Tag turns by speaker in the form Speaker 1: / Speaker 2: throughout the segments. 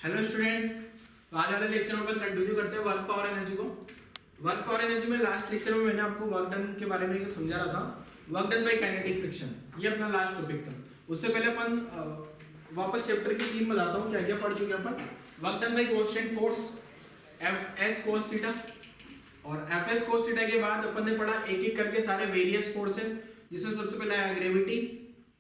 Speaker 1: Hello students, तो आज वाले लेक्चर में अपन कंटिन्यू करते हैं वर्क पावर एनर्जी को। वर्क पावर एनर्जी में लास्ट लेक्चर में मैंने आपको वर्क डन के बारे में समझा रहा था, work done by kinetic friction, ये अपना लास्ट टॉपिक था। उससे पहले अपन वापस चैप्टर की 3 बताता हूँ क्या क्या पढ़ चुके अपन। Work done by constant force F S cos theta, और एफ एस कोस थीटा के बाद अपन ने पढ़ा एक एक करके सारे वेरियस फोर्सेस, जिसमें सबसे पहले आया ग्रेविटी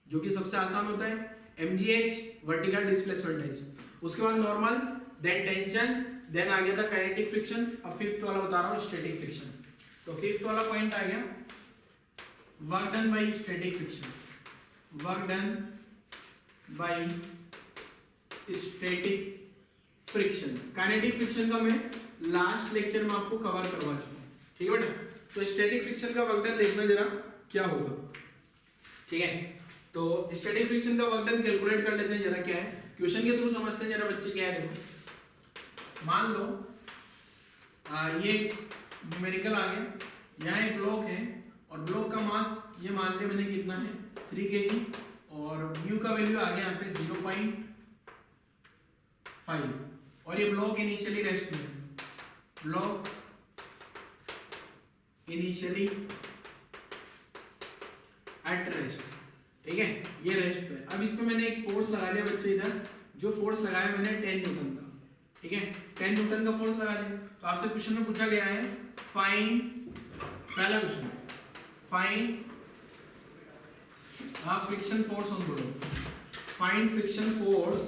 Speaker 1: जो कि सबसे आसान होता है, mgh वर्टिकल डिस्प्लेसमेंट एच, उसके बाद नॉर्मल, देन टेंशन, देन आ गया था काइनेटिक फ्रिक्शन। अब फिफ्थ वाला बता रहा हूँ स्टैटिक फ्रिक्शन। तो फिफ्थ वाला पॉइंट आ गया work done by static friction, work done by static friction. Kinetic friction का मैं लास्ट लेक्चर में आपको कवर करवा चुका हूँ, ठीक है बेटा। तो स्टैटिक फ्रिक्शन का वर्क डन देखना जरा क्या होगा, ठीक है। तो स्टैटिक फ्रिक्शन का वर्क डन कैलकुलेट कर लेते हैं जरा क्या है, क्वेश्चन के थ्रू समझते हैं जरा बच्चे क्या है। देखो मान लो ये न्यूमेरिकल आ गया, यहाँ एक ब्लॉक है और ब्लॉक का मास ये मान लिया मैंने कितना है 3 kg, और म्यू का वैल्यू आ गया यहाँ पे 0.5, और ये ब्लॉक इनिशियली रेस्ट में है, ब्लॉक इनिशियली एट रेस्ट, ठीक है, ये रेस्ट पे। अब इसमें मैंने एक फोर्स लगा लिया बच्चे, इधर जो फोर्स लगाया मैंने 10 न्यूटन का, ठीक है, 10 न्यूटन का फोर्स लगा दिया। तो आपसे क्वेश्चन में पूछा गया है फाइंड, पहला question find friction force on block, find friction force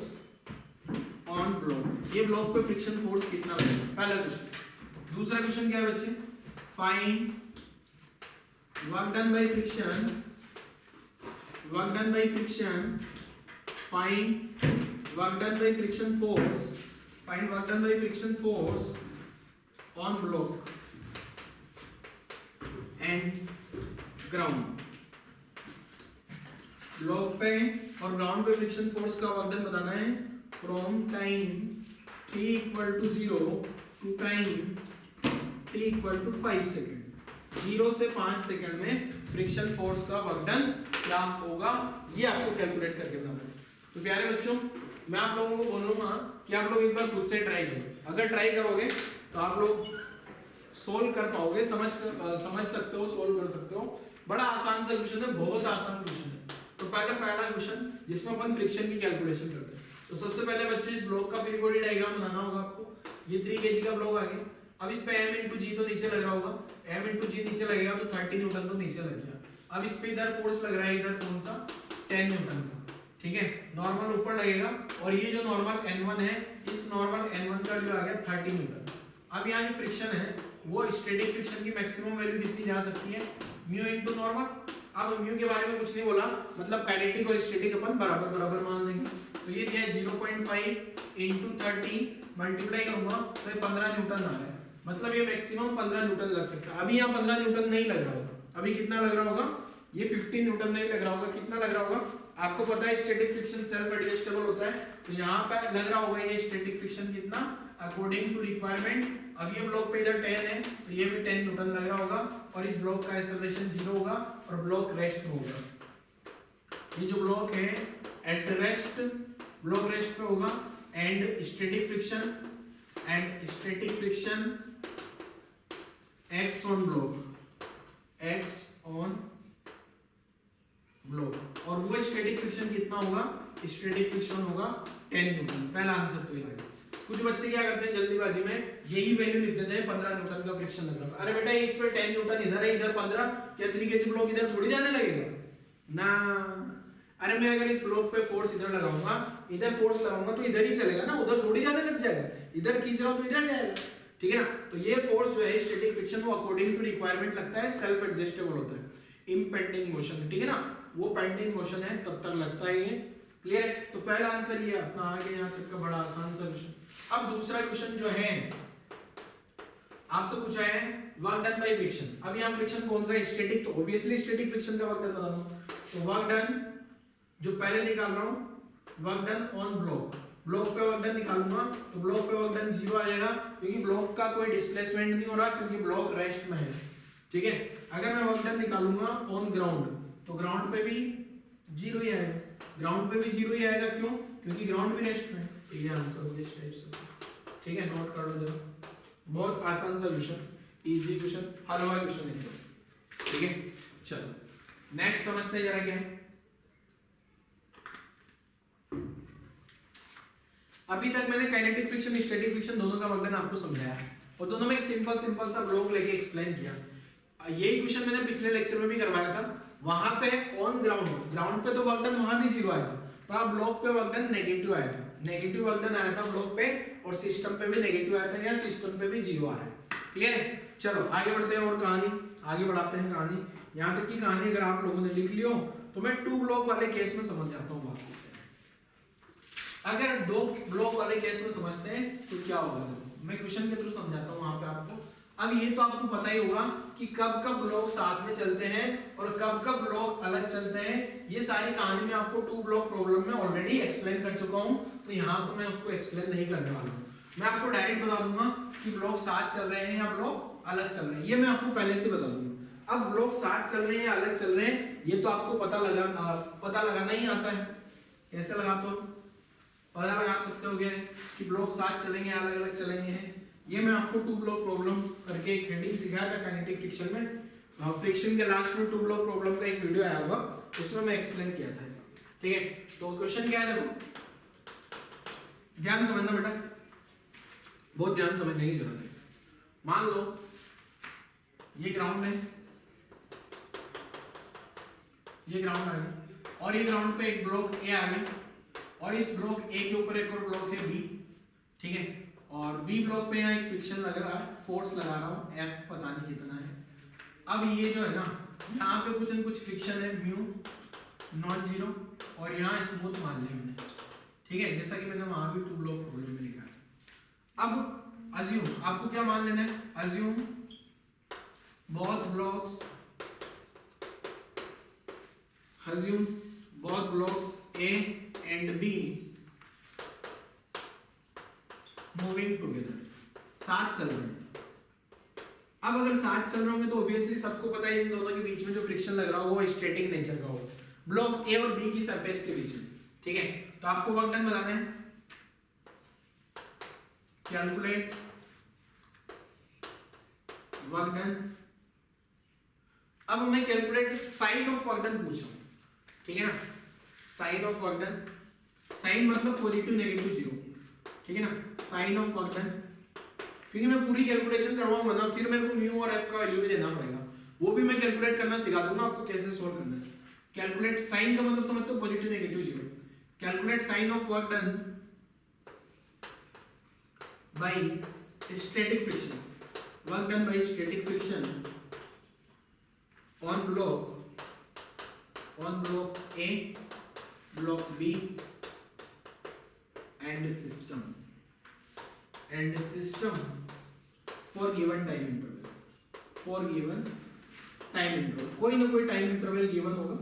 Speaker 1: on block, ये ब्लॉक पे फ्रिक्शन फोर्स कितना लगेगा, पहला क्वेश्चन। दूसरा क्वेश्चन क्या है बच्चे, find work done by friction, work done by friction, find work done by friction force, find work done by friction force on block and ground, block पे और ग्राउंड पे फ्रिक्शन फोर्स का work done बताना है from time t equal to 0 to time t equal to 5 second, 0 से 5 second में friction force का work done क्या होगा, ये आपको कैलकुलेट करके बताना है। तो प्यारे बच्चों, मैं आप लोगों को बोलूंगा कि आप लोग एक बार खुद से ट्राई करो। अगर ट्राई करोगे तो आप लोग सोल्व कर पाओगे, समझ सकते हो, सोल्व कर सकते हो। बड़ा आसान सा क्वेश्चन है, बहुत आसान क्वेश्चन है। तो पहला क्वेश्चन जिसमें अपन फ्रिक्शन की कैलकुलेशन करते हैं। तो सबसे पहले बच्चों इस ब्लॉक का फ्री बॉडी डायग्राम बनाना होगा आपको। ये 3 kg का ब्लॉक आ गया। अब इस पे m into g तो नीचे लग रहा होगा, m into g नीचे लगेगा तो 30 न्यूटन तो नीचे लग गया। अब इस पे इधर फोर्स लग रहा है, इधर कौन सा 10 न्यूटन का, ठीक है, नॉर्मल ऊपर लगेगा, और ये जो नॉर्मल n1 है, इस नॉर्मल n1 का जो आ गया 30 न्यूटन। अब यहाँ जो फ्रिक्शन है वो स्टैटिक फ्रिक्शन की मैक्सिमम वैल्यू कितनी जा सकती है, म्यू इनटू नॉर्मल। अब म्यू के बारे में कुछ नहीं बोला, मतलब काइनेटिक और स्टैटिक अपन बराबर बराबर मान लेंगे। तो ये दिया है 0.5 इनटू 30 मल्टीप्लाई करूंगा तो ये 15 न्यूटन आ रहा है, मतलब ये मैक्सिमम 15 न्यूटन लग सकता है। अभी यहाँ 15 न्यूटन नहीं लग रहा होगा, अभी कितना लग रहा होगा, ये 15 न्यूटन नहीं लग रहा होगा, कितना लग रहा होगा आपको पता है, स्टैटिक फ्रिक्शन सेल्फ एडजस्टेबल होता है। तो यहाँ पे लग रहा होगा ये स्टैटिक फ्रिक्शन कितना, अकॉर्डिंग टू रिक्वायरमेंट। अब ये ब्लॉक पे इधर 10 है तो ये भी 10 न्यूटन लग रहा होगा, और इस ब्लॉक का एक्सेलरेशन 0 होगा और ब्लॉक रेस्ट में होगा। ये जो ब्लॉक है एट रेस्ट, ब्लॉक रेस्ट पे होगा, and static friction act on block, act on block, और वो स्टैटिक फ्रिक्शन कितना होगा, स्टैटिक फ्रिक्शन होगा 10 न्यूटन। पहला आंसर तो ये है। कुछ बच्चे क्या करते हैं जल्दीबाजी में यही वैल्यू लिख देते हैं, 15 न्यूटन का फ्रिक्शन लग रहा है। अरे बेटा इस पे 10 न्यूटन इधर है, इधर 15, क्या 3 kg ब्लॉक इधर थोड़ी जाने लगेगा ना। अरे मैं अगर इस ब्लॉक पे फोर्स इधर लगाऊंगा, इधर फोर्स लगाऊंगा तो इधर ही चलेगा ना, उधर थोड़ी जाने लग जाएगा, इधर खींच रहा हूं तो इधर जाएगा, ठीक है ना। तो ये फोर्स जो है स्टैटिक फ्रिक्शन वो अकॉर्डिंग टू रिक्वायरमेंट लगता है, सेल्फ एडजस्टेबल होता है, इम्पेंडिंग मोशन, ठीक है ना, वो पेंडिंग मोशन है तब तक लगता है ये, क्लियर है। तो पहला आंसर ये अपना आ गया यहाँ तक का, बड़ा आसान सा क्वेश्चन। अब दूसरा क्वेश्चन जो है आपसे पूछा है वर्क डन बाय फ्रिक्शन। अब यहाँ फ्रिक्शन कौन सा है, स्टैटिक, तो ऑब्वियसली स्टैटिक फ्रिक्शन का वर्क डन बताना। तो वर्क डन जो पहले निकाल रहा हूं, work done on block, block पे वर्क डन निकालूंगा तो ब्लॉक पे वर्क डन 0 आ जाएगा, क्योंकि ब्लॉक का कोई डिस्प्लेसमेंट नहीं हो रहा, क्योंकि ब्लॉक रेस्ट में है, ठीक है। अगर मैं वर्क डन निकालूंगा ऑन ग्राउंड तो ग्राउंड पे भी जीरो ही आएगा, ग्राउंड पे भी जीरो ही आएगा। क्यों? क्योंकि ग्राउंड भी रेस्ट में है। ये आंसर हो गया इस टाइप से। ठीक है, नोट कर लो जरा, बहुत आसान सा क्वेश्चन, इजी क्वेश्चन, हल हुआ क्वेश्चन एकदम। ठीक है, चलो नेक्स्ट समझते हैं जरा क्या है। अभी तक मैंने काइनेटिक फ्रिक्शन, स्टैटिक फ्रिक्शन दोनों का वर्णन आपको समझाया और दोनों में एक सिंपल सा ब्लॉक लेके एक्सप्लेन किया। यही क्वेश्चन मैंने पिछले लेक्चर में भी करवाया था। वहां पे ऑन ग्राउंड पे तो वर्कडन वहां भी जीरो आया था, पर ब्लॉक पे वर्कडन नेगेटिव आया था। नेगेटिव वर्कडन आया था ब्लॉक पे और सिस्टम पे भी नेगेटिव आया था, या सिस्टम पे भी जीरो आ रहा है। क्लियर है? चलो आगे बढ़ते हैं और कहानी आगे बढ़ाते हैं। कहानी यहाँ तक की कहानी अगर आप लोगों ने लिख लियो तो मैं 2 ब्लॉक वाले केस में समझ जाता हूँ आपको। अगर 2 ब्लॉक वाले केस में समझते हैं तो क्या होगा, देखो मैं क्वेश्चन के थ्रू समझाता हूँ वहां पे आपको। अब ये तो आपको पता ही होगा कि कब कब ब्लॉक साथ में चलते हैं और कब कब ब्लॉक अलग चलते हैं। ये सारी कहानी मैं आपको 2 ब्लॉक प्रॉब्लम में ऑलरेडी एक्सप्लेन कर चुका हूं, तो यहाँ तो मैं उसको एक्सप्लेन नहीं करने वाला हूँ। मैं आपको डायरेक्ट बता दूंगा कि ब्लॉक साथ चल रहे हैं या ब्लॉक अलग चल रहे हैं, ये मैं आपको पहले से बता दूंगा। अब ब्लॉक साथ चल रहे हैं या अलग चल रहे हैं ये तो आपको पता लगाना ही आता है। कैसे लगाते हो? पता लगा सकते हो कि ब्लॉक साथ चलेंगे या अलग अलग चलेंगे। ये मैं आपको 2 ब्लॉक प्रॉब्लम करके एक हेडिंग सिखाया था काइनेटिक फ्रिक्शन में। फ्रिक्शन के लास्ट में 2 ब्लॉक प्रॉब्लम का एक वीडियो आया होगा, उसमें मैं एक्सप्लेन किया था ऐसा। ठीक है, तो क्वेश्चन क्या है, देखो ध्यान समझना बेटा, बहुत ध्यान समझने की जरूरत है। मान लो ये ग्राउंड है, ये ग्राउंड आ गया और ये ग्राउंड पे एक ब्लॉक ए आ गया और इस ब्लॉक ए के ऊपर एक और ब्लॉक है बी। ठीक है, और बी ब्लॉक पे यहाँ एक फ्रिक्शन लग रहा है, फोर्स लगा रहा हूँ, एफ पता नहीं कितना है। अब ये जो है ना, यहाँ पे कुछ न कुछ फ्रिक्शन है, म्यू नॉन जीरो, और यहाँ स्मूथ मान लिया हमने। ठीक है, जैसा कि मैंने वहां भी 2 ब्लॉक प्रॉब्लम में लिखा है। अब अज्यूम, आपको क्या मान लेना है, assume both blocks A and be moving together, साथ चल रहे हैं। अब अगर साथ चल रहे होंगे तो ऑब्वियसली सबको पता है इन दोनों के बीच में जो फ्रिक्शन लग रहा हो वो स्टैटिक नेचर का हो, ब्लॉक ए और बी की सरफेस के बीच में। ठीक है, तो आपको वर्क डन बताना है, कैलकुलेट वर्क डन। अब मैं calculate sign of work done पूछ रहा हूं। ठीक है ना, sign of work done, sign मतलब पॉजिटिव नेगेटिव जीरो। ठीक है ना, साइन ऑफ वर्क डन, क्योंकि मैं पूरी कैलकुलेशन करवाऊंगा ना, फिर मेरे को म्यू और एफ का वैल्यू भी देना पड़ेगा, वो भी मैं कैलकुलेट करना सिखा दूंगा आपको कैसे सोल्व करना है। कैलकुलेट साइन का मतलब समझते हो, positive negative zero. Calculate sign of work done by static friction, work done by static friction on block A, block B and system for given time interval, कोई ना कोई टाइम इंटरवल गिवन होगा।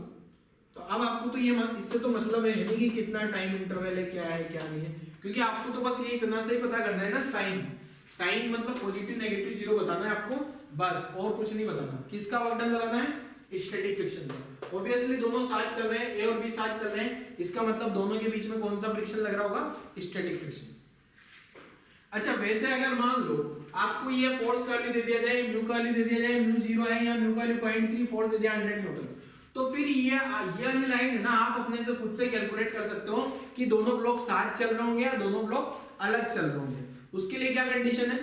Speaker 1: तो अब आपको तो ये इससे तो मतलब है नहीं कि कितना टाइम इंटरवल है, क्या है क्या नहीं है, क्योंकि आपको तो बस ये इतना से ही पता करना है ना, साइन मतलब पॉजिटिव नेगेटिव जीरो बताना है आपको, बस और कुछ नहीं बताना। किसका वर्क डन बताना है, स्टैटिक फ्रिक्शन का। ऑब्वियसली दोनों साथ चल रहे हैं, ए और बी साथ चल रहे हैं, इसका मतलब दोनों के बीच में कौन सा फ्रिक्शन लग रहा होगा, स्टैटिक फ्रिक्शन। अच्छा, वैसे अगर मान लो आपको ये फोर्स का वैल्यू दे दिया जाए, म्यू का वैल्यू दे दिया जाए, म्यू 0 है या म्यू का वैल्यू 0.3, फोर्स दे दिया 100 न्यूटन, तो फिर ये वाली लाइन है ना, आप अपने से खुद से कैलकुलेट कर सकते हो कि दोनों ब्लॉक साथ चल रहे होंगे या दोनों ब्लॉक अलग चल रहे होंगे। उसके लिए क्या कंडीशन है,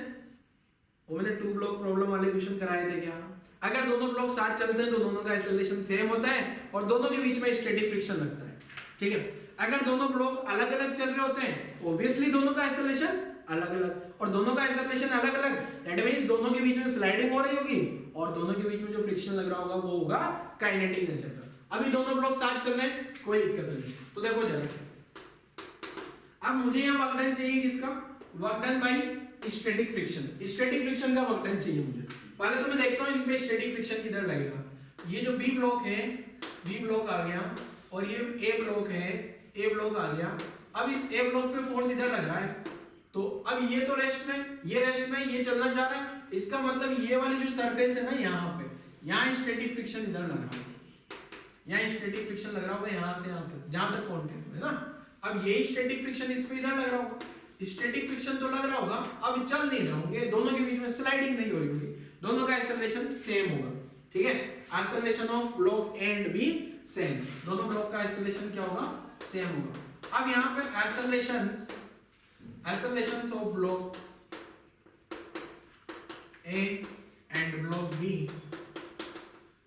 Speaker 1: वो मैंने 2 ब्लॉक प्रॉब्लम वाले क्वेश्चन कराए थे क्या। अगर दोनों ब्लॉक साथ चलते हैं तो दोनों का एक्सेलरेशन सेम होता है और दोनों के बीच में स्टैटिक फ्रिक्शन लगता है। ठीक है, अगर दोनों ब्लॉक अलग अलग चल रहे होते हैं तो ऑब्वियसली दोनों का एक्सेलरेशन अलग अलग, और दोनों का एक्सेलरेशन अलग अलग, दैट मींस दोनों के बीच में स्लाइडिंग हो रही होगी और दोनों के बीच में जो फ्रिक्शन लग रहा होगा वो होगा काइनेटिक नेचर का। अभी दोनों ब्लॉक साथ चल रहे हैं, कोई दिक्कत नहीं। तो देखो जरा, अब मुझे यहाँ वर्क डन चाहिए, किसका work done by static friction, static friction का वर्क डन चाहिए मुझे। पहले तो मैं देखता हूं इन पे स्टैटिक फ्रिक्शन किधर लगेगा। ये जो बी ब्लॉक है, बी ब्लॉक आ गया और ये ए ब्लॉक है, ए ब्लॉक आ गया। अब इस ए ब्लॉक पे फोर्स इधर लग रहा है, तो अब ये तो रेस्ट में, ये रेस्ट में, ये चलना चाह रहा है, इसका मतलब ये वाली जो सरफेस है ना, यहाँ पे यहाँ स्टैटिक फ्रिक्शन इधर लग रहा है। यहाँ स्टैटिक फ्रिक्शन लग रहा होगा यहाँ से यहाँ तक, जहां तक कांटेक्ट है ना। अब यही स्टैटिक फ्रिक्शन इस पे इधर लग रहा होगा, स्टैटिक फ्रिक्शन तो लग रहा होगा, अब चल नहीं रहे होंगे, दोनों के बीच में स्लाइडिंग नहीं हो रही होगी, दोनों का एक्सेलरेशन सेम होगा, ठीक है। Acceleration of block A and B same, दोनों ब्लॉक का एक्सेलरेशन क्या होगा, सेम होगा। अब यहाँ पे accelerations of block A and block B,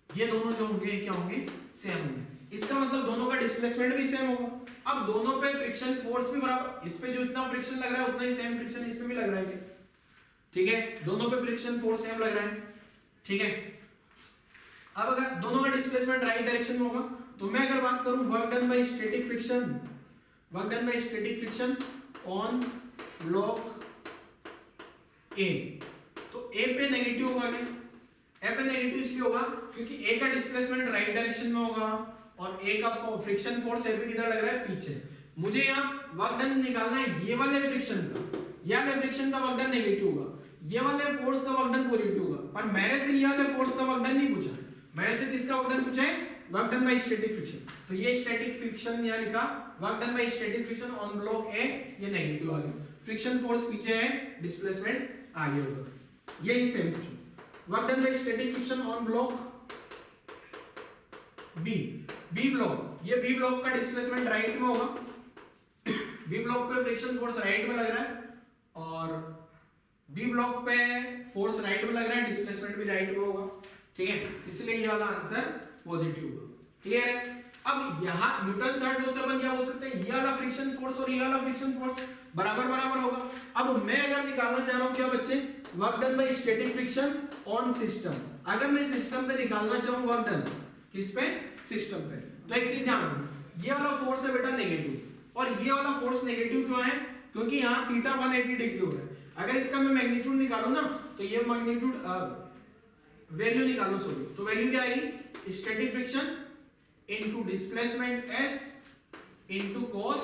Speaker 1: ये दोनों जो होंगे क्या होंगे, सेम होंगे। इसका मतलब दोनों का डिस्प्लेसमेंट भी सेम होगा। अब दोनों पे फ्रिक्शन फोर्स भी बराबर, इस पे जो इतना फ्रिक्शन लग रहा है उतना ही सेम फ्रिक्शन इस पे भी लग रहा है, ठीक है, दोनों पे फ्रिक्शन फोर्स सेम लग रहा है, ठीक है। अब अगर दोनों का डिस्प्लेसमेंट राइट डायरेक्शन में होगा, तो मैं अगर बात करूं work done by static friction on block ए, तो ए पे नेगेटिव होगा क्या, ए पे नेगेटिव इसलिए होगा क्योंकि ए का डिस्प्लेसमेंट राइट डायरेक्शन में होगा और ए का फ्रिक्शन फोर्स ए पे किधर लग रहा है, पीछे। मुझे यहाँ वर्क डन निकालना है ये वाले फ्रिक्शन का, ये वाले फ्रिक्शन का वर्क डन नेगेटिव होगा, ये वाले फोर्स का वर्क डन पॉजिटिव होगा, पर मेरे से ये वाले फोर्स का वर्क डन नहीं पूछा, मेरे से किसका वर्क डन पूछा है, work done by static friction. तो ये स्टैटिक फ्रिक्शन यहाँ लिखा, work done by static friction on block ए, ये नेगेटिव आ गया, फ्रिक्शन फोर्स पीछे है, डिस्प्लेसमेंट आगे होगा, यही same question. Work done by static friction on block B block, ये बी ब्लॉक का डिस्प्लेसमेंट राइट में होगा, बी ब्लॉक पे फ्रिक्शन फोर्स राइट में लग रहा है और बी ब्लॉक पे फोर्स राइट में लग रहा है, डिस्प्लेसमेंट भी राइट में होगा, ठीक है, इसलिए ये वाला आंसर पॉजिटिव होगा। क्लियर है। अब यहाँ न्यूटन थर्ड लॉ से अपन क्या बोल सकते हैं, ये वाला फ्रिक्शन फोर्स और ये वाला फ्रिक्शन फोर्स बराबर बराबर होगा। अब मैं अगर निकालना चाह रहा हूँ क्या बच्चे, work done by static friction on system, अगर मैं सिस्टम पे निकालना चाहूँ वर्क डन, किस पे, सिस्टम पे, तो एक चीज ध्यान रखना, ये वाला फोर्स है बेटा नेगेटिव और ये वाला फोर्स नेगेटिव क्यों है, क्योंकि यहाँ थीटा 180 डिग्री हो रहा है। अगर इसका मैं मैग्नीट्यूड निकालूं ना, तो ये मैग्नीट्यूड वैल्यू निकालो, सॉरी, तो वैल्यू क्या आएगी, static friction into displacement s into cos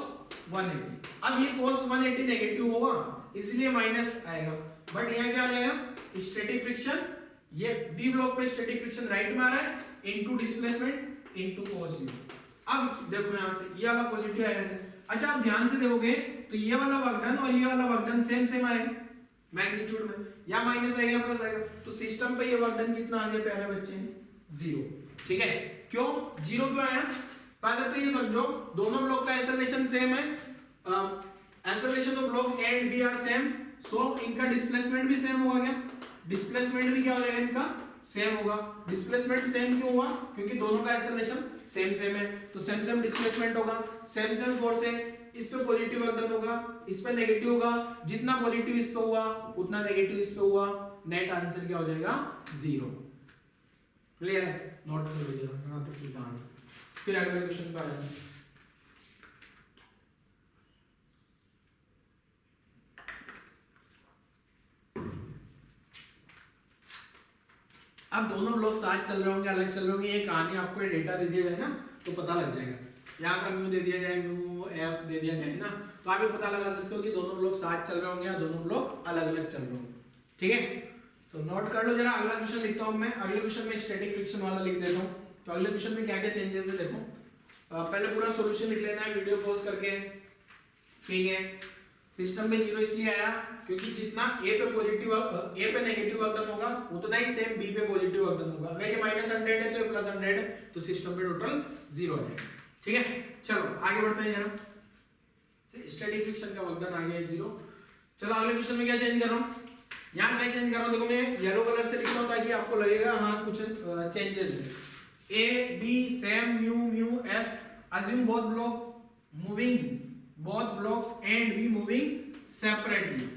Speaker 1: 180। अब ये cos 180 नेगेटिव होगा इसलिए माइनस आएगा, बट यहाँ क्या आ जाएगा, स्टैटिक फ्रिक्शन, ये बी ब्लॉक पे स्टैटिक फ्रिक्शन राइट में आ रहा है, इनटू डिस्प्लेसमेंट इनटू cos 0। अब देखो यहाँ से ये वाला पॉजिटिव आएगा। अच्छा आप ध्यान से देखोगे तो ये वाला वर्क डन और ये वाला वर्क डन सेम सेम आएगा मैग्नीट्यूड में, या माइनस आएगा प्लस आएगा, तो सिस्टम पे ये वर्क डन कितना आ गया प्यारे बच्चे, 0, ठीक है। क्यों 0 क्यों आया, पहले तो ये समझो दोनों ब्लॉक का एक्सेलरेशन सेम है, acceleration of block A and B are same, so इनका डिस्प्लेसमेंट भी सेम होगा क्या, डिस्प्लेसमेंट भी क्या हो जाएगा इनका, सेम होगा। डिस्प्लेसमेंट सेम क्यों हुआ, क्योंकि दोनों का एक्सेलरेशन सेम सेम है, तो सेम सेम डिस्प्लेसमेंट होगा, सेम सेम फोर्स है, इस पे पॉजिटिव वर्क डन होगा, इस पे नेगेटिव होगा, जितना पॉजिटिव इस पे हुआ उतना नेगेटिव इस पे हुआ, नेट आंसर क्या हो जाएगा, 0। क्लियर है, नोट कर लीजिए यहां तक की कहानी, फिर अगले क्वेश्चन पे आ जाएंगे। अब दोनों ब्लॉक साथ चल रहे होंगे, अलग चल रहे होंगे, ये कहानी आपको ये डेटा दे दिया जाए ना तो पता लग जाएगा, यहाँ का म्यू दे दिया जाए, म्यू एफ दे दिया जाए ना, तो आप ये पता लगा सकते हो कि दोनों ब्लॉक साथ चल रहे होंगे या दोनों ब्लॉक अलग अलग चल रहे होंगे, ठीक है। तो नोट कर लो जरा, अगला क्वेश्चन लिखता हूँ मैं, अगले क्वेश्चन में स्टैटिक फ्रिक्शन वाला लिख देता हूँ। तो अगले क्वेश्चन में क्या क्या चेंजेस है देखो, पहले पूरा सॉल्यूशन लिख लेना है वीडियो पॉज करके, ठीक है। सिस्टम में 0 इसलिए आया क्योंकि जितना ए पे पॉजिटिव ए पे नेगेटिव वर्क डन होगा उतना ही सेम बी पे पॉजिटिव वर्क डन होगा, अगर ये -100 है तो ये +100 है, तो सिस्टम पे टोटल 0 आ जाएगा, ठीक है। चलो आगे बढ़ते हैं जरा, स्टैटिक फ्रिक्शन का वर्क डन आ गया है 0। चलो अगले क्वेश्चन में क्या चेंज कर रहा हूँ, यहाँ क्या चेंज कर रहा हूँ, देखो मैं येलो कलर से लिख रहा हूँ ताकि आपको लगेगा हाँ कुछ चेंजेस है। A B same, mu mu F, assume both blocks and be moving separately,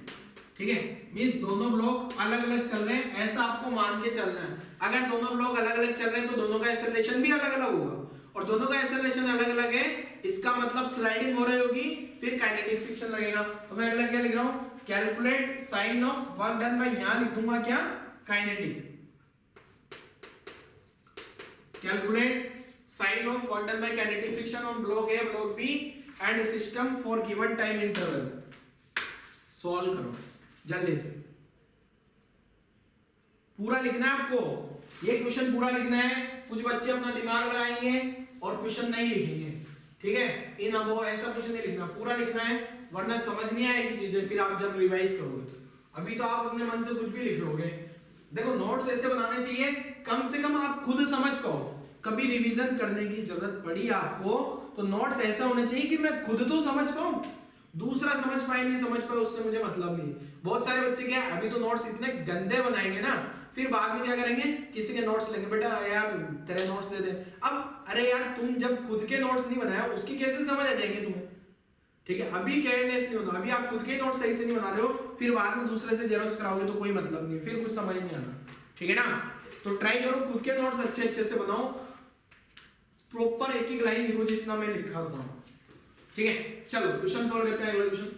Speaker 1: ठीक है, मींस दोनों ब्लॉक अलग अलग चल रहे हैं ऐसा आपको मान के चलना है। अगर दोनों ब्लॉक अलग अलग चल रहे हैं तो दोनों का एक्सेलरेशन भी अलग अलग होगा, और दोनों का एक्सेलरेशन अलग अलग है इसका मतलब स्लाइडिंग हो रही होगी, फिर काइनेटिक फ्रिक्शन लगेगा। तो मैं अगला क्या लिख रहा हूँ, calculate sign of work done by, यहां लिख दूंगा क्या, kinetic, calculate sign of work done by kinetic friction on block A block B and system for given time interval. Solve करो जल्दी से, पूरा लिखना है आपको, ये क्वेश्चन पूरा लिखना है। कुछ बच्चे अपना दिमाग लगाएंगे, और क्वेश्चन नहीं लिखेंगे, ठीक है। इन अबो ऐसा कुछ नहीं लिखना, पूरा लिखना है, वरना समझ नहीं आएगी चीजें फिर आप जब रिवाइज करोगे तो। अभी तो आप अपने मन से कुछ भी लिख लोगे। देखो नोट्स ऐसे बनाने चाहिए कम से कम आप खुद समझ पाओ, कभी रिवीजन करने की जरूरत पड़ी आपको तो नोट्स ऐसा होना चाहिए कि मैं खुद तो समझ पाऊं, दूसरा समझ पाए नहीं समझ पाए उससे मुझे मतलब नहीं। बहुत सारे बच्चे क्या है, अभी तो नोट्स इतने गंदे बनाएंगे ना, फिर बाद में क्या करेंगे, किसी के नोट्स लेंगे, बेटा यार तेरे नोट्स दे दे। अब अरे यार तुम जब खुद के नोट्स नहीं बनाया उसकी कैसे समझ आ जाएंगे तुम्हें, ठीक है। अभी केयरलेस नहीं होना, अभी आप खुद के नोट्स सही से नहीं बना रहे हो, फिर बाद में दूसरे से जेरोक्स कराओगे तो कोई मतलब नहीं, फिर कुछ समझ नहीं आना, ठीक है ना। तो ट्राई करो खुद के नोट्स अच्छे अच्छे से बनाओ, प्रॉपर एक एक लाइन लिखो जितना मैं लिखा होता हूँ, ठीक है। चलो क्वेश्चन सॉल्व करते हैं, अगला क्वेश्चन।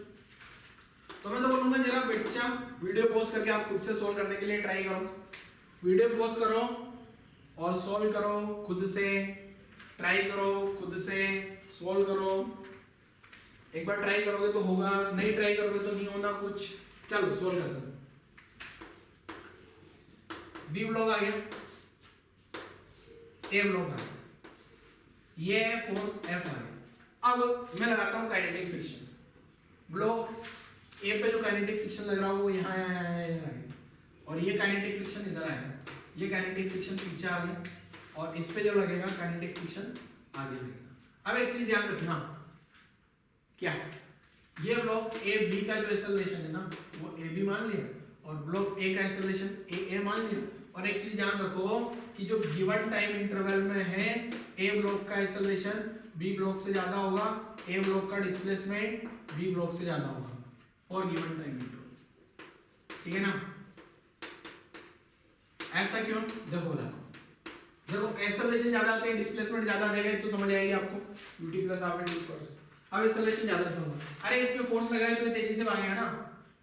Speaker 1: तो मैं तो बोलूंगा जरा बच्चा वीडियो पॉज करके आप खुद से सॉल्व करने के लिए ट्राई करो, वीडियो पॉज करो और सॉल्व करो खुद से, ट्राई करो खुद से सॉल्व करो। एक बार ट्राई करोगे तो होगा, नहीं ट्राई करोगे तो नहीं होना कुछ। चलो सॉल्व करते हैं। बी ब्लॉक आ गया, ए ब्लॉक आ गया, ये फोर्स एफ आ गया। अब मैं लगाता हूं काइनेटिक फ्रिक्शन। ब्लॉक ए पे जो काइनेटिक फ्रिक्शन लग रहा होगा वो यहाँ आएगा और ये काइनेटिक फ्रिक्शन इधर आएगा, ये काइनेटिक फ्रिक्शन पीछे आ गया और इस पे जो लगेगा काइनेटिक फ्रिक्शन आगे लगेगा। अब एक चीज ध्यान रखना, क्या ये ब्लॉक ए बी का जो एक्सेलरेशन है ना वो ए बी मान लिया और ब्लॉक ए का एक्सेलरेशन ए मान लिया। और एक चीज ध्यान रखो कि जो गिवन टाइम इंटरवल में है ए ब्लॉक का एक्सेलरेशन बी ब्लॉक से ज्यादा होगा, ए ब्लॉक का डिस्प्लेसमेंट बी ब्लॉक से ज्यादा होगा और गिवन टाइम इंटरवल, ठीक है ना। ऐसा क्यों, देखो देखो एक्सेलरेशन ज्यादा आते हैं डिस्प्लेसमेंट ज्यादा आ जाएगा, तो समझ आएगी आपको ut plus half into square. अब एक्सेलरेशन ज्यादा क्यों होगा, अरे इसमें फोर्स लग रहा है तो तेजी से भागेगा ना,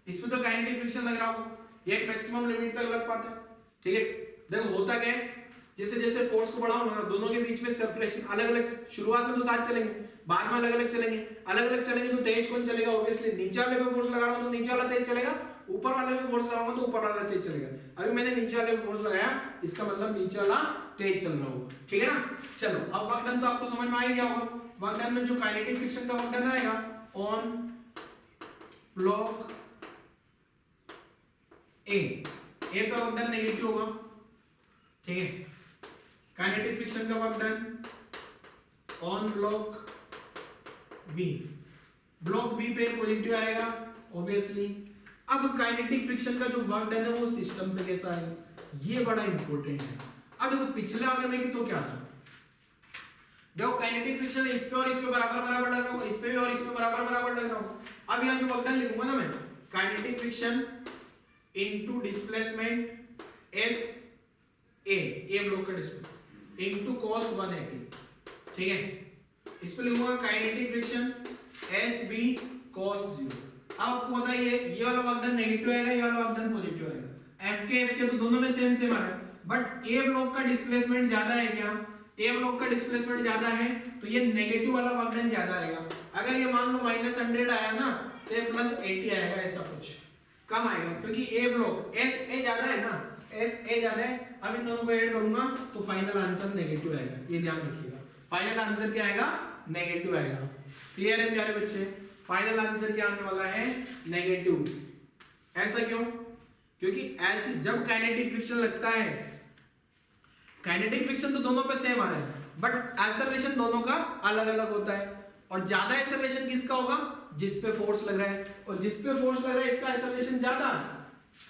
Speaker 1: इसमें तो काइनेटिक फ्रिक्शन लग रहा हो, ये एक मैक्सिमम लिमिट तक लग पाता है, ठीक है। देखो होता क्या है, जैसे जैसे फोर्स को बढ़ाओ ना दोनों के बीच में सर्कुलेशन अलग अलग, शुरुआत में तो साथ चलेंगे बाद में अलग अलग चलेंगे, अलग अलग चलेंगे तो तेज कौन चलेगा, ऑब्वियसली नीचे वाले पे फोर्स लगा रहा हूं तो नीचे वाला तेज चलेगा, ऊपर वाले पे फोर्स लगाऊंगा तो ऊपर वाला तेज चलेगा। अभी मैंने नीचे वाले पे फोर्स लगाया, इसका मतलब नीचे वाला तेज चल रहा होगा, ठीक है ना। चलो अब वर्क डन तो आपको समझ में आ ही गया होगा। वर्क डन में जो काइनेटिक फ्रिक्शन का वर्क डन आएगा ऑन ब्लॉक ए पे वर्क डन नेगेटिव होगा, ठीक है। काइनेटिक फ्रिक्शन का work done on block B पे पॉजिटिव आएगा ऑब्वियसली। अब काइनेटिक फ्रिक्शन का जो वर्क डन है वो सिस्टम पे कैसा आएगा, ये बड़ा इंपॉर्टेंट है। अब देखो पिछले वाले में तो क्या था, देखो काइनेटिक फ्रिक्शन इस पे और इस पे बराबर बराबर लग रहा होगा, इस पे भी और इस पे बराबर बराबर लग रहा होगा। अब यहाँ जो वर्क डन लिखूंगा ना मैं, kinetic friction into displacement S A block का डिस्प्लेसमेंट इनटू cos 180, ठीक है। इस पे लिखूंगा kinetic friction S B cos 0। अब आपको बताइए ये वाला वर्क डन नेगेटिव आएगा, ये वाला वर्क डन पॉजिटिव आएगा। एफ के तो दोनों में सेम सेम आ रहा है, बट ए ब्लॉक का डिस्प्लेसमेंट ज्यादा है क्या, ए ब्लॉक का डिस्प्लेसमेंट ज्यादा है तो ये नेगेटिव वाला वर्क डन ज्यादा आएगा। अगर ये मान लो -100 आया ना तो ये +80 आएगा, ऐसा कुछ कम आएगा क्योंकि ए ब्लॉक एस ए ज्यादा है ना, एस ए ज्यादा है। अब इन दोनों को ऐड करूंगा तो फाइनल आंसर नेगेटिव आएगा, ये ध्यान रखिएगा। फाइनल आंसर क्या आएगा, नेगेटिव आएगा। क्लियर है प्यारे बच्चे, फाइनल आंसर क्या आने वाला है, नेगेटिव। ऐसा क्यों, क्योंकि ऐसे जब काइनेटिक फ्रिक्शन लगता है, काइनेटिक फ्रिक्शन तो दोनों पे सेम आ रहा है बट एक्सेलरेशन दोनों का अलग अलग होता है। और ज्यादा एक्सेलरेशन किसका होगा, जिस पे फोर्स लग रहा है, और जिस पे फोर्स लग रहा है इसका एक्सेलरेशन ज्यादा,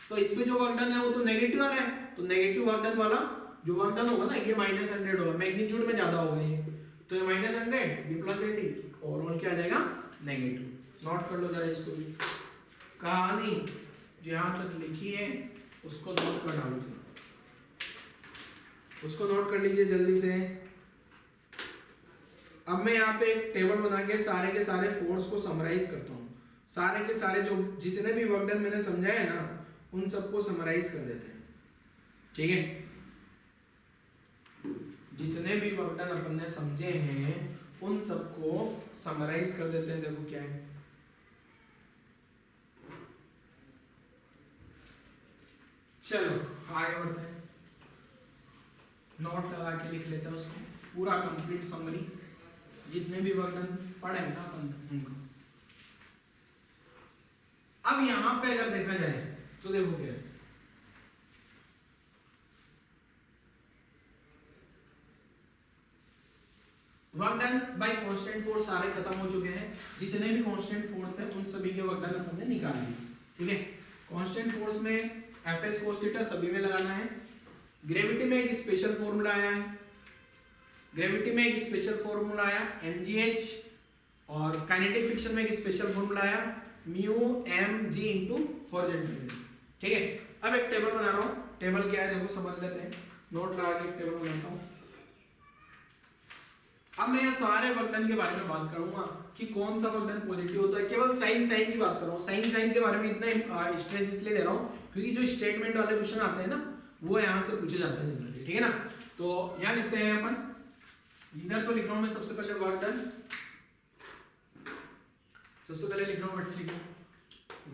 Speaker 1: तो इस पे जो वर्क डन है वो तो नेगेटिव आ रहा है, तो नेगेटिव वर्क डन वाला जो वर्क डन होगा ना ये -100 होगा, मैग्नीट्यूड में ज्यादा होगा ये, तो ये -100 ये +80, ओवरऑल क्या आ जाएगा, नेगेटिव। नोट कर लो जरा इसको भी, कहानी जो यहां तक लिखी है उसको नोट कर डालो, उसको नोट कर लीजिए जल्दी से। अब मैं यहाँ पे एक टेबल बना के सारे फोर्स को समराइज करता हूँ, सारे के सारे जो जितने भी वर्क डन मैंने समझाए ना उन सबको समराइज कर देते हैं, ठीक है। जितने भी वर्क डन अपन ने समझे हैं उन सबको समराइज कर देते हैं। देखो क्या है, चलो आगे बढ़ते हैं, नोट लगा के लिख लेते हैं उसको। पूरा कंप्लीट समरी, जितने भी वर्क डन पढ़े ना अपन उनका। अब यहां पे अगर देखा जाए तो देखो क्या है, work done by constant force सारे खत्म हो चुके हैं, जितने भी कांस्टेंट फोर्स थे उन सभी के वर्क डन हमने निकाल लिए। ठीक है, कांस्टेंट फोर्स में एफ cos थीटा सभी में लगाना है। ग्रेविटी में एक स्पेशल फॉर्मूला आया है, ग्रेविटी में एक स्पेशल फॉर्मूला आया mgh, और काइनेटिक फ्रिक्शन में एक स्पेशल फॉर्मूला आया म्यू mg इनटू हॉरिजॉन्टल। ठीक है, अब एक टेबल बना रहा हूं, टेबल क्या है देखो समझ लेते हैं, नोट लगा के एक टेबल बनाता हूं। अब मैं सारे वर्क डन के बारे में बात करूंगा कि कौन सा वर्क डन पॉजिटिव होता है, केवल साइन साइन की बात कर रहा हूं। साइन के बारे में इतना स्ट्रेस इसलिए दे रहा हूं क्योंकि जो स्टेटमेंट वाले क्वेश्चन आते हैं ना वो यहां से पूछे जाते हैं जनरली। ठीक है ना, तो यहां लिखते हैं अपन, इधर तो लिख रहा हूं मैं सबसे पहले वर्क डन, सबसे पहले लिख रहा हूं बच्चे को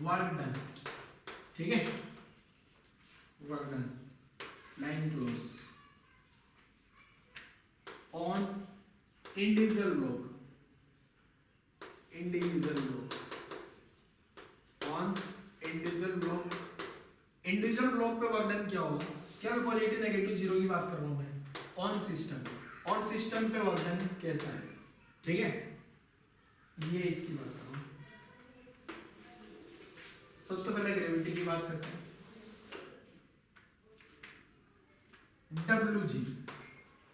Speaker 1: वर्क डन। ठीक है, work done line close on individual block, individual block on individual block. Individual block पे वर्क डन क्या होगा, क्या पॉजिटिव नेगेटिव जीरो की बात कर रहा हूं मैं ऑन सिस्टम, और सिस्टम पे वर्क डन कैसा है। ठीक है, ये इसकी बात कर रहा हूं। सबसे पहले ग्रेविटी की बात करते हैं,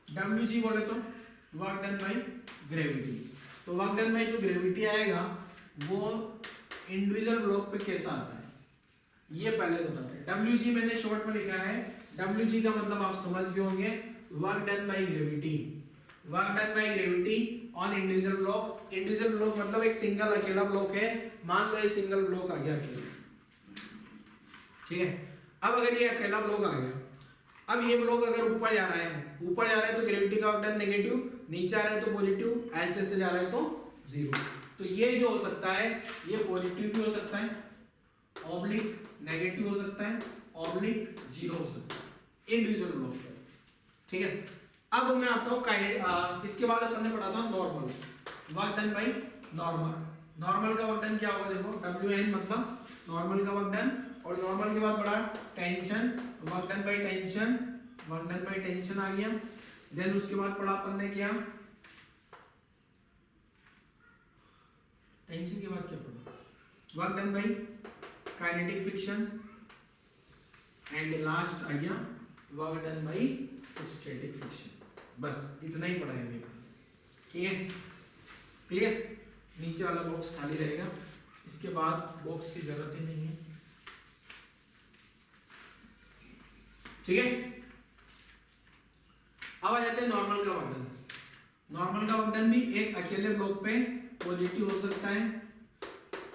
Speaker 1: WG बोले तो वर्क डन बाय ग्रेविटी। तो वर्क डन बाय जो ग्रेविटी आएगा वो इंडिविजुअल ब्लॉक पे कैसा आता है ये पहले बताते हैं। WG मैंने शॉर्ट में लिखा है, WG का मतलब आप समझ गए होंगे, work done by gravity. Work done by gravity on individual block. Individual block मतलब एक सिंगल अकेला ब्लॉक है, मान लो ये सिंगल ब्लॉक आ गया अकेला। ठीक है, अब अगर ये अकेला ब्लॉक आ गया, अब ये ब्लॉक अगर ऊपर जा रहा है, ऊपर जा रहा है तो ग्रेविटी का वर्क डन नेगेटिव, नीचे आ रहा है तो पॉजिटिव, ऐसे ऐसे जा रहा है तो जीरो। तो ये जो हो सकता है ये पॉजिटिव भी हो सकता है, ऑब्लिक नेगेटिव हो सकता है, ऑब्लिक जीरो हो सकता है इंडिविजुअल ब्लॉक पे। ठीक है, अब मैं आता हूं इसके बाद अपन ने पढ़ा था normal, work done by normal. Normal का वर्क डन क्या होगा देखो, WN मतलब नॉर्मल का वर्क डन, और नॉर्मल के बाद पढ़ा tension, work done by tension, work done by tension आ गया। देन उसके बाद पढ़ा अपन ने क्या, टेंशन के बाद क्या पढ़ा, work done by kinetic friction, and last आ गया work done by static friction. बस इतना ही पढ़ा है। ठीक है, क्लियर। नीचे वाला बॉक्स खाली रहेगा, इसके बाद बॉक्स की जरूरत ही नहीं है। ठीक है, अब आ जाते हैं नॉर्मल का वर्क डन। नॉर्मल का वर्क डन भी एक अकेले ब्लॉक पे पॉजिटिव हो सकता है,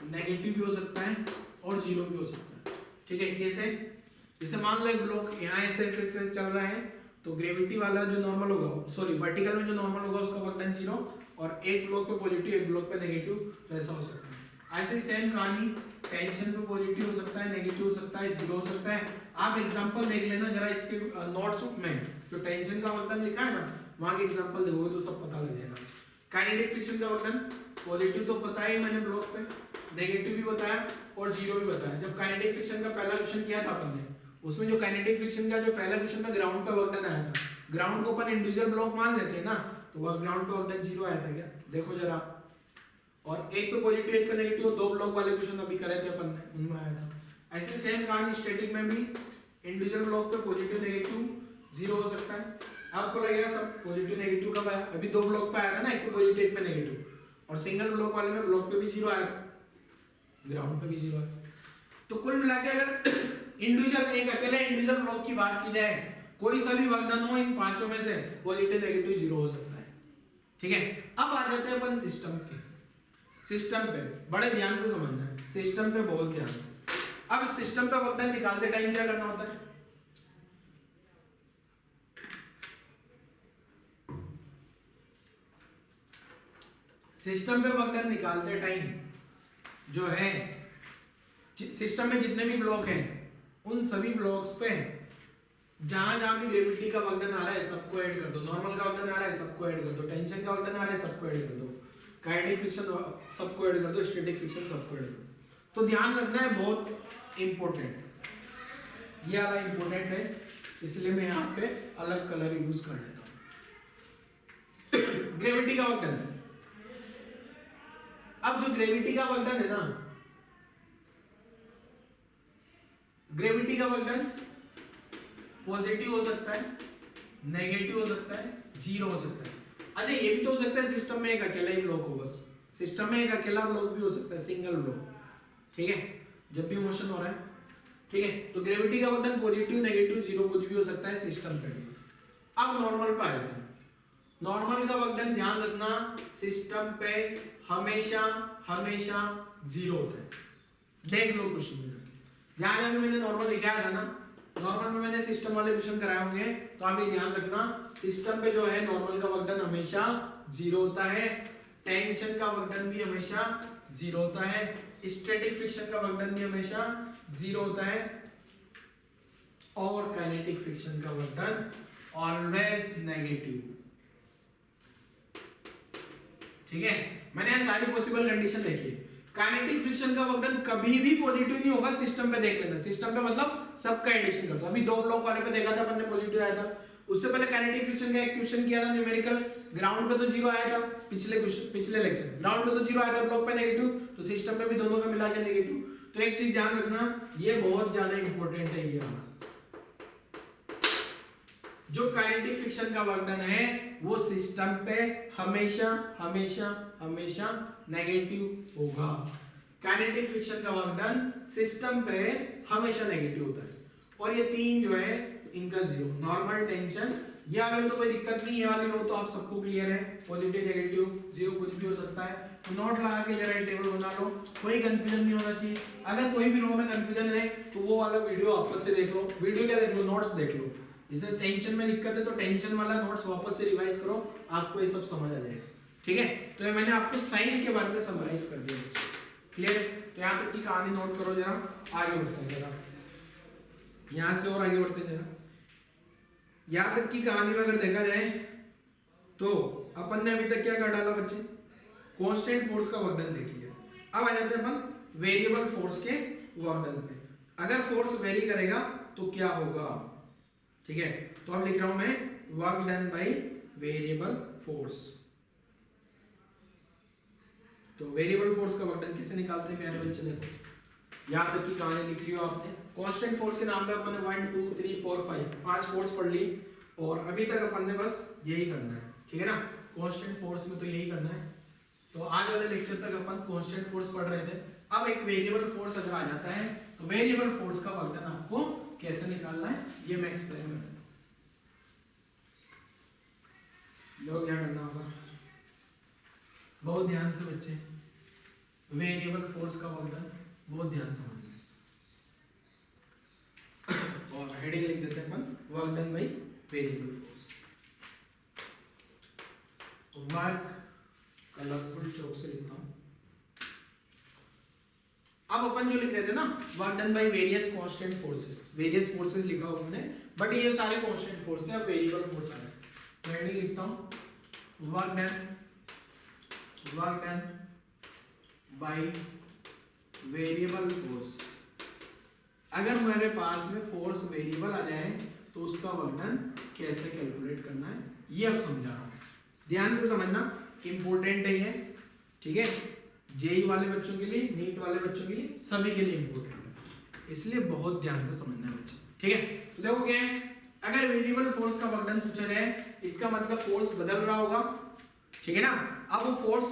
Speaker 1: नेगेटिव भी हो सकता है, और जीरो भी हो सकता है। ठीक है, कैसे, जैसे मान लो एक ब्लॉक यहाँ ऐसे ऐसे ऐसे चल रहा है, तो ग्रेविटी वाला जो नॉर्मल होगा, सॉरी वर्टिकल में जो नॉर्मल होगा उसका वर्क डन जीरो, और एक ब्लॉक पे पॉजिटिव एक ब्लॉक पे नेगेटिव, तो ऐसा हो सकता है। ऐसे सेम कहानी टेंशन पे पॉजिटिव हो सकता है, नेगेटिव हो सकता है, जीरो हो सकता है। आप एग्जांपल देख लेना जरा इसके नोट्स में, जो टेंशन का वर्क डन लिखा है ना वहां के एग्जांपल देखोगे तो सब पता लग जाएगा। काइनेटिक फ्रिक्शन का वर्क डन पॉजिटिव तो पता ही मैंने ब्लॉक पे, नेगेटिव भी बताया और जीरो भी बताया। जब काइनेटिक फ्रिक्शन का पहला क्वेश्चन किया था अपन ने, उसमें जो काइनेटिक फ्रिक्शन का जो पहला क्वेश्चन में ग्राउंड पे वर्क डन आया था, ग्राउंड को अपन इंडिविजुअल ब्लॉक मान लेते हैं ना, तो वह ग्राउंड पे वर्क डन जीरो आया था क्या, देखो जरा। और एक पे पॉजिटिव एक पे नेगेटिव, दो ब्लॉक वाले क्वेश्चन अभी करे थे अपन ने, उनमें आया था। ऐसे सेम कहानी स्टैटिक में भी, इंडिविजुअल ब्लॉक पे पॉजिटिव नेगेटिव जीरो हो सकता है। आपको लगेगा सब पॉजिटिव नेगेटिव कब आया, अभी दो ब्लॉक पे आया था ना, एक पे पॉजिटिव एक पे नेगेटिव, और सिंगल ब्लॉक वाले में ब्लॉक पे भी जीरो आया था, ग्राउंड पे भी जीरो आया। तो कुल मिला के अगर इंडिविजुअल एक अकेले इंडिविजुअल ब्लॉक की बात की जाए, कोई सा भी वर्क डन हो इन पांचों में से पॉजिटिव नेगेटिव जीरो हो सकता है। ठीक है, अब आ जाते हैं अपन सिस्टम के। सिस्टम पे बड़े ध्यान से समझना है, सिस्टम पे बहुत ध्यान से। अब सिस्टम पे वर्क डन निकालते टाइम क्या करना होता है, सिस्टम पे वर्क डन निकालते टाइम जो है, सिस्टम में जितने भी ब्लॉक हैं उन सभी ब्लॉक्स पे जहां जहां भी ग्रेविटी का वर्क डन आ रहा है सबको ऐड कर दो, नॉर्मल का वर्क डन आ रहा है सबको ऐड कर दो, टेंशन का वर्क डन आ रहा है सबको ऐड कर दो, काइनेटिक फ्रिक्शन सबको ऐड कर दो, स्टैटिक फ्रिक्शन सबको ऐड कर दो। तो ध्यान रखना है, बहुत इंपॉर्टेंट, ये वाला इंपॉर्टेंट है, इसलिए मैं यहाँ पे अलग कलर यूज कर लेता हूँ। ग्रेविटी का वर्क डन, अब जो ग्रेविटी का वर्क डन है ना, ग्रेविटी का वर्क डन पॉजिटिव हो सकता है, नेगेटिव हो सकता है, जीरो हो सकता है। अच्छा ये भी तो हो सकता है सिस्टम में एक अकेला ही ब्लॉक हो, बस सिस्टम में एक अकेला ब्लॉक भी हो सकता है, सिंगल ब्लॉक, ठीक है, जब भी मोशन हो रहा है, ठीक है। तो ग्रेविटी का work done positive, negative, zero कुछ भी हो सकता है सिस्टम पे भी। अब नॉर्मल पे आ जाते हैं। नॉर्मल का वर्क डन ध्यान रखना, सिस्टम पे हमेशा हमेशा जीरो होता है। देख लो क्वेश्चन में, जहां जहां मैंने नॉर्मल दिखाया था ना, नॉर्मल में मैंने सिस्टम वाले क्वेश्चन कराए होंगे, तो आप ये ध्यान रखना, सिस्टम पे जो है नॉर्मल का वर्क डन हमेशा जीरो होता है, टेंशन का वर्क डन भी हमेशा जीरो होता है, स्टैटिक फ्रिक्शन का वर्क डन भी हमेशा जीरो होता है, और काइनेटिक फ्रिक्शन का वर्क डन ऑलवेज नेगेटिव, ठीक है। मैंने यहाँ सारी पॉसिबल कंडीशन लिखी है। काइनेटिक फ्रिक्शन का वर्क डन कभी भी पॉजिटिव नहीं होगा, सिस्टम पे देख लेना, सिस्टम पे मतलब सबका एडिशन कर दो। अभी दो ब्लॉक वाले पे देखा था अपन ने, पॉजिटिव आया था, उससे पहले काइनेटिक फ्रिक्शन का एक क्वेश्चन किया था न्यूमेरिकल, ग्राउंड पे तो जीरो आया था, पिछले लेक्चर ग्राउंड पे तो जीरो आया था, ब्लॉक पे नेगेटिव, तो सिस्टम पे भी दोनों का मिला के नेगेटिव। तो एक चीज ध्यान रखना, ये बहुत ज्यादा इंपॉर्टेंट है, ये जो काइनेटिक फ्रिक्शन का वर्क डन है वो सिस्टम पे हमेशा हमेशा हमेशा नेगेटिव होगा। काइनेटिक फ्रिक्शन का वर्क डन सिस्टम पे हमेशा नेगेटिव होता है, और ये तीन जो है इनका जीरो, नॉर्मल, टेंशन, ये अगर तो कोई दिक्कत नहीं, ये वाली रो तो आप सबको क्लियर है, पॉजिटिव, नेगेटिव, जीरो कुछ भी हो सकता है। तो नोट लगा के जरा टेबल बना लो, कोई कंफ्यूजन नहीं होना चाहिए। अगर कोई भी रो में कंफ्यूजन है तो वो वाला वीडियो वापस से देख लो, वीडियो क्या देख लो, नोट्स देख लो। जैसे टेंशन में दिक्कत है तो टेंशन वाला नोट्स वापस से रिवाइज करो, आपको ये सब समझ आ जाएगा, ठीक है। तो ये मैंने आपको साइन के बारे में समराइज कर दिया, क्लियर है। तो यहाँ तक की कहानी नोट करो, जरा आगे बढ़ते हैं, जरा यहाँ से और आगे बढ़ते हैं जरा। यहाँ तक की कहानी में अगर देखा जाए तो अपन ने अभी तक क्या कर डाला बच्चे, कांस्टेंट फोर्स का वर्क डन देख लिया। अब आ जाते हैं अपन वेरिएबल फोर्स के वर्क डन पे। अगर फोर्स वेरी करेगा तो क्या होगा, ठीक है। तो अब लिख रहा हूं मैं work done by variable force. तो वेरिएबल फोर्स का वर्क डन कैसे निकालते हैं प्यारे बच्चे, देखो यहां तक की कहानी लिख ली हो आपने। कांस्टेंट फोर्स के नाम पे अपन ने 1 2 3 4 5 पांच फोर्स पढ़ ली, और अभी तक अपन ने बस यही करना है, ठीक है ना। कांस्टेंट फोर्स में तो यही करना है। तो आज वाले लेक्चर तक अपन कांस्टेंट फोर्स पढ़ रहे थे। अब एक वेरिएबल फोर्स अगर आ जाता है तो वेरिएबल फोर्स का वर्क डन आपको कैसे निकालना है ये मैं एक्सप्लेन कर देता हूं। लोग क्या करना होगा, बहुत ध्यान से बच्चे, वेरिएबल फोर्स का वर्क डन बहुत ध्यान से समझना, और हेडिंग लिख देते हैं अपन work done by variable force. Work colourful chalk से लिखता हूं। अब अपन जो लिख रहे थे ना, work done by various constant forces, various forces लिखा हुआ हमने, बट ये सारे कांस्टेंट फोर्स थे, अब वेरिएबल फोर्स आ रहा है। हेडिंग लिखता हूं work done by variable force. अगर मेरे पास में फोर्स वेरिएबल आ जाए तो उसका वर्क डन कैसे कैलकुलेट करना है ये अब समझा रहा हूं, ध्यान से समझना, इंपॉर्टेंट है ये, ठीक है। जेई वाले बच्चों के लिए, नीट वाले बच्चों के लिए, सभी के लिए इंपॉर्टेंट है, इसलिए बहुत ध्यान से समझना है बच्चे, ठीक है। तो देखो क्या है, अगर वेरिएबल फोर्स का वर्क डन पूछा जाए, इसका मतलब फोर्स बदल रहा होगा, ठीक है ना। अब वो फोर्स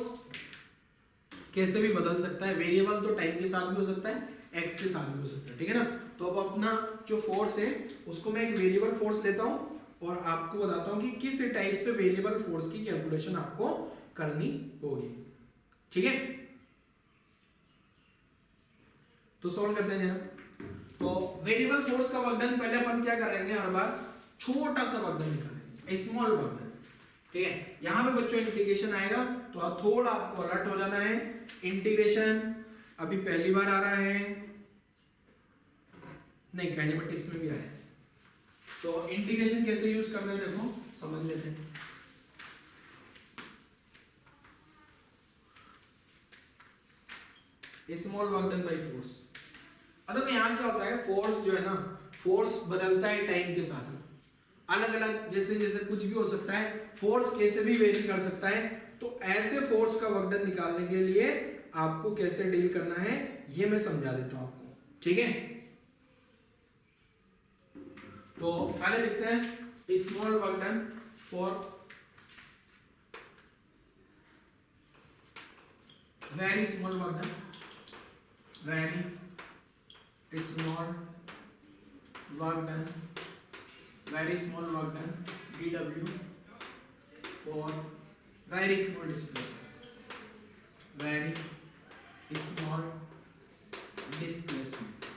Speaker 1: कैसे भी बदल सकता है, वेरिएबल तो टाइम के साथ भी हो सकता है, एक्स के साथ भी हो सकता है, ठीक है ना। तो अब अपना जो फोर्स है उसको मैं एक वेरिएबल फोर्स लेता हूं और आपको बताता हूं कि किस टाइप से वेरिएबल फोर्स की कैलकुलेशन आपको करनी होगी, ठीक है। तो सॉल्व करते हैं जरा। तो वेरिएबल फोर्स का वर्क डन पहले अपन क्या करेंगे, हर बार छोटा सा वर्क डन निकालेंगे, स्मॉल वर्क डन, ठीक है। यहां पे बच्चों इंटीग्रेशन आएगा तो थोड़ा आपको अलर्ट हो जाना है। इंटीग्रेशन अभी पहली बार आ रहा है, नहीं काइनेमेटिक्स में भी आया है, तो इंटीग्रेशन कैसे यूज करना है देखो समझ लेते हैं। Small work done by force. अब देखो यहाँ क्या होता है, फोर्स जो है ना, फोर्स बदलता है टाइम के साथ, अलग अलग जैसे जैसे कुछ भी हो सकता है, फोर्स कैसे भी वेरी कर सकता है। तो ऐसे फोर्स का वर्क डन निकालने के लिए आपको कैसे डील करना है ये मैं समझा देता हूं आपको, ठीक है। तो पहले लिखते हैं small work done for very small work done, very small work done, very small work done, dw for very small displacement, very small displacement,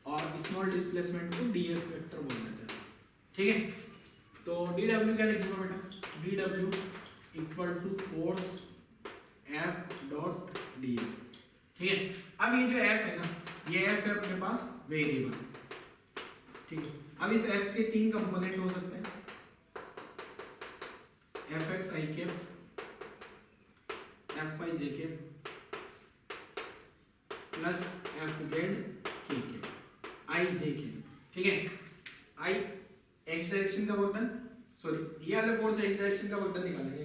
Speaker 1: और स्मॉल डिस्प्लेसमेंट को df वेक्टर बोल देते हैं, ठीक है। तो dw क्या लिख दूंगा बेटा, dw equal to force F dot ds, ठीक है। अब ये जो F है ना, ये F है अपने पास वेरिएबल, ठीक है। अब इस F के तीन कंपोनेंट हो सकते हैं, fx i cap, fy j cap plus fz k cap, i j cap, ठीक है। i x डायरेक्शन का वर्क डन, सॉरी ये वाला फोर्स x डायरेक्शन का वर्क डन निकालेंगे,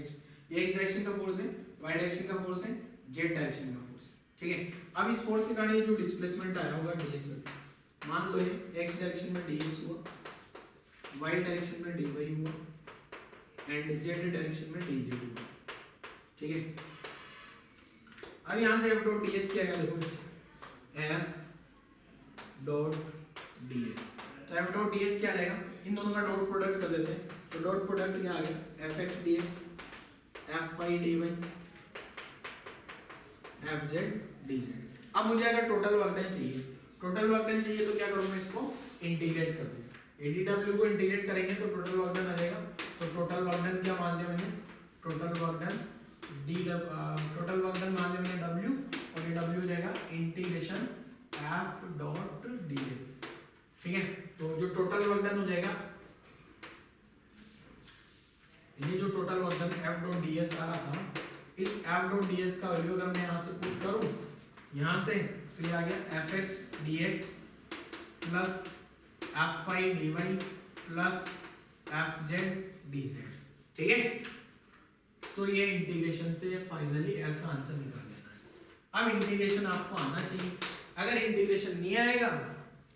Speaker 1: ये x डायरेक्शन का फोर्स है, y डायरेक्शन का फोर्स है, z डायरेक्शन का फोर्स है, ठीक है। अब इस फोर्स के कारण ये जो डिस्प्लेसमेंट आया होगा ds, मान लो ये x डायरेक्शन में ds हुआ, y डायरेक्शन में dy हुआ एंड z डायरेक्शन में dz हुआ, ठीक है। अब यहां से f डॉट ds क्या आएगा देखो, f डॉट ds, तो f डॉट ds क्या आ जाएगा, इन दोनों का डॉट प्रोडक्ट कर देते हैं, तो डॉट प्रोडक्ट क्या आ गया, fx dx fy dy fz dz। अब मुझे अगर टोटल वर्क डन चाहिए, टोटल वर्क डन चाहिए तो क्या करूंगा, इसको इंटीग्रेट कर दूंगा, adw को इंटीग्रेट करेंगे तो टोटल वर्क डन आ जाएगा। तो टोटल वर्क डन क्या मान लिया मैंने, total work done total work done मान लिया मैंने w, और ये w हो जाएगा इंटीग्रेशन f डॉट ds, ठीक है। तो जो टोटल वर्क डन हो जाएगा, ये जो total work done f dot ds आ रहा था, इस f डॉट ds का वैल्यू अगर मैं यहाँ से पुट करूँ यहाँ से, तो ये आ गया fx dx plus fy dy plus fz dz, ठीक है। तो ये इंटीग्रेशन से फाइनली ऐसा आंसर निकाल लेना है। अब इंटीग्रेशन आपको आना चाहिए, अगर इंटीग्रेशन नहीं आएगा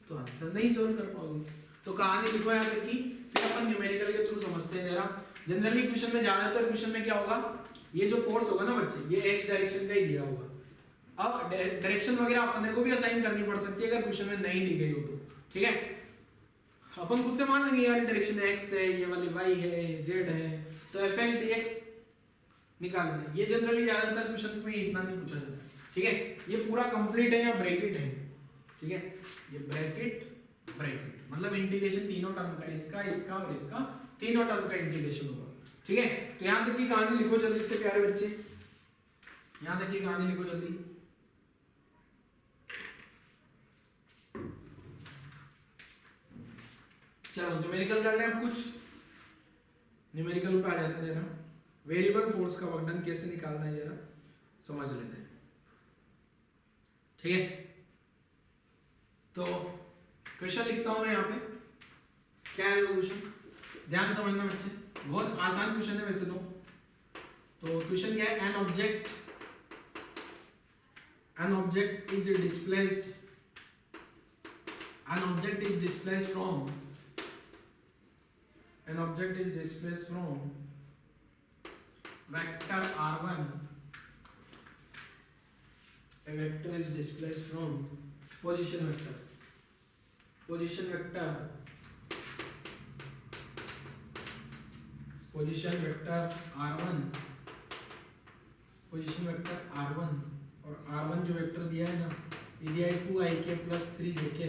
Speaker 1: तो आंसर नहीं सोल्व कर पाओगे। तो कहानी लिखो यहाँ तक की, फिर अपन न्यूमेरिकल के थ्रू समझते हैं जरा। जनरली क्वेश्चन में, ज्यादातर क्वेश्चन में क्या होगा, ये जो फोर्स होगा ना बच्चे, ये x डायरेक्शन का ही दिया होगा। अब डायरेक्शन वगैरह अपने को भी असाइन करनी पड़ सकती है अगर क्वेश्चन में नहीं दी गई हो तो, ठीक है। अपन खुद से मान लेंगे यार डायरेक्शन x है, ये वाली y है, z है, तो fx dx निकालना है। ये जनरली ज्यादातर क्वेश्चंस में इतना नहीं पूछा जाता, ठीक है। ये पूरा कंप्लीट है या ब्रैकेट है, ठीक है। ये ब्रैकेट मतलब इंटीग्रेशन तीनों टर्म का, इसका इसका और इसका तीनों टर्म का इंटीग्रेशन होगा, ठीक है। तो यहां तक की कहानी लिखो जल्दी से प्यारे बच्चे, यहां तक की कहानी लिखो जल्दी। चलो न्यूमेरिकल कर ले, अब कुछ न्यूमेरिकल पे आ जाते हैं जरा। वेरिएबल फोर्स का वर्क डन कैसे निकालना है जरा समझ लेते हैं, ठीक है। तो क्वेश्चन लिखता हूं मैं यहाँ पे, क्या है क्वेश्चन, ध्यान समझना बच्चे, बहुत आसान क्वेश्चन है वैसे तो क्वेश्चन क्या है, an object is displaced from vector r1, a vector is displaced from position vector r1 और r1 जो वेक्टर दिया है ना, ये दिया है 2ik plus 3jk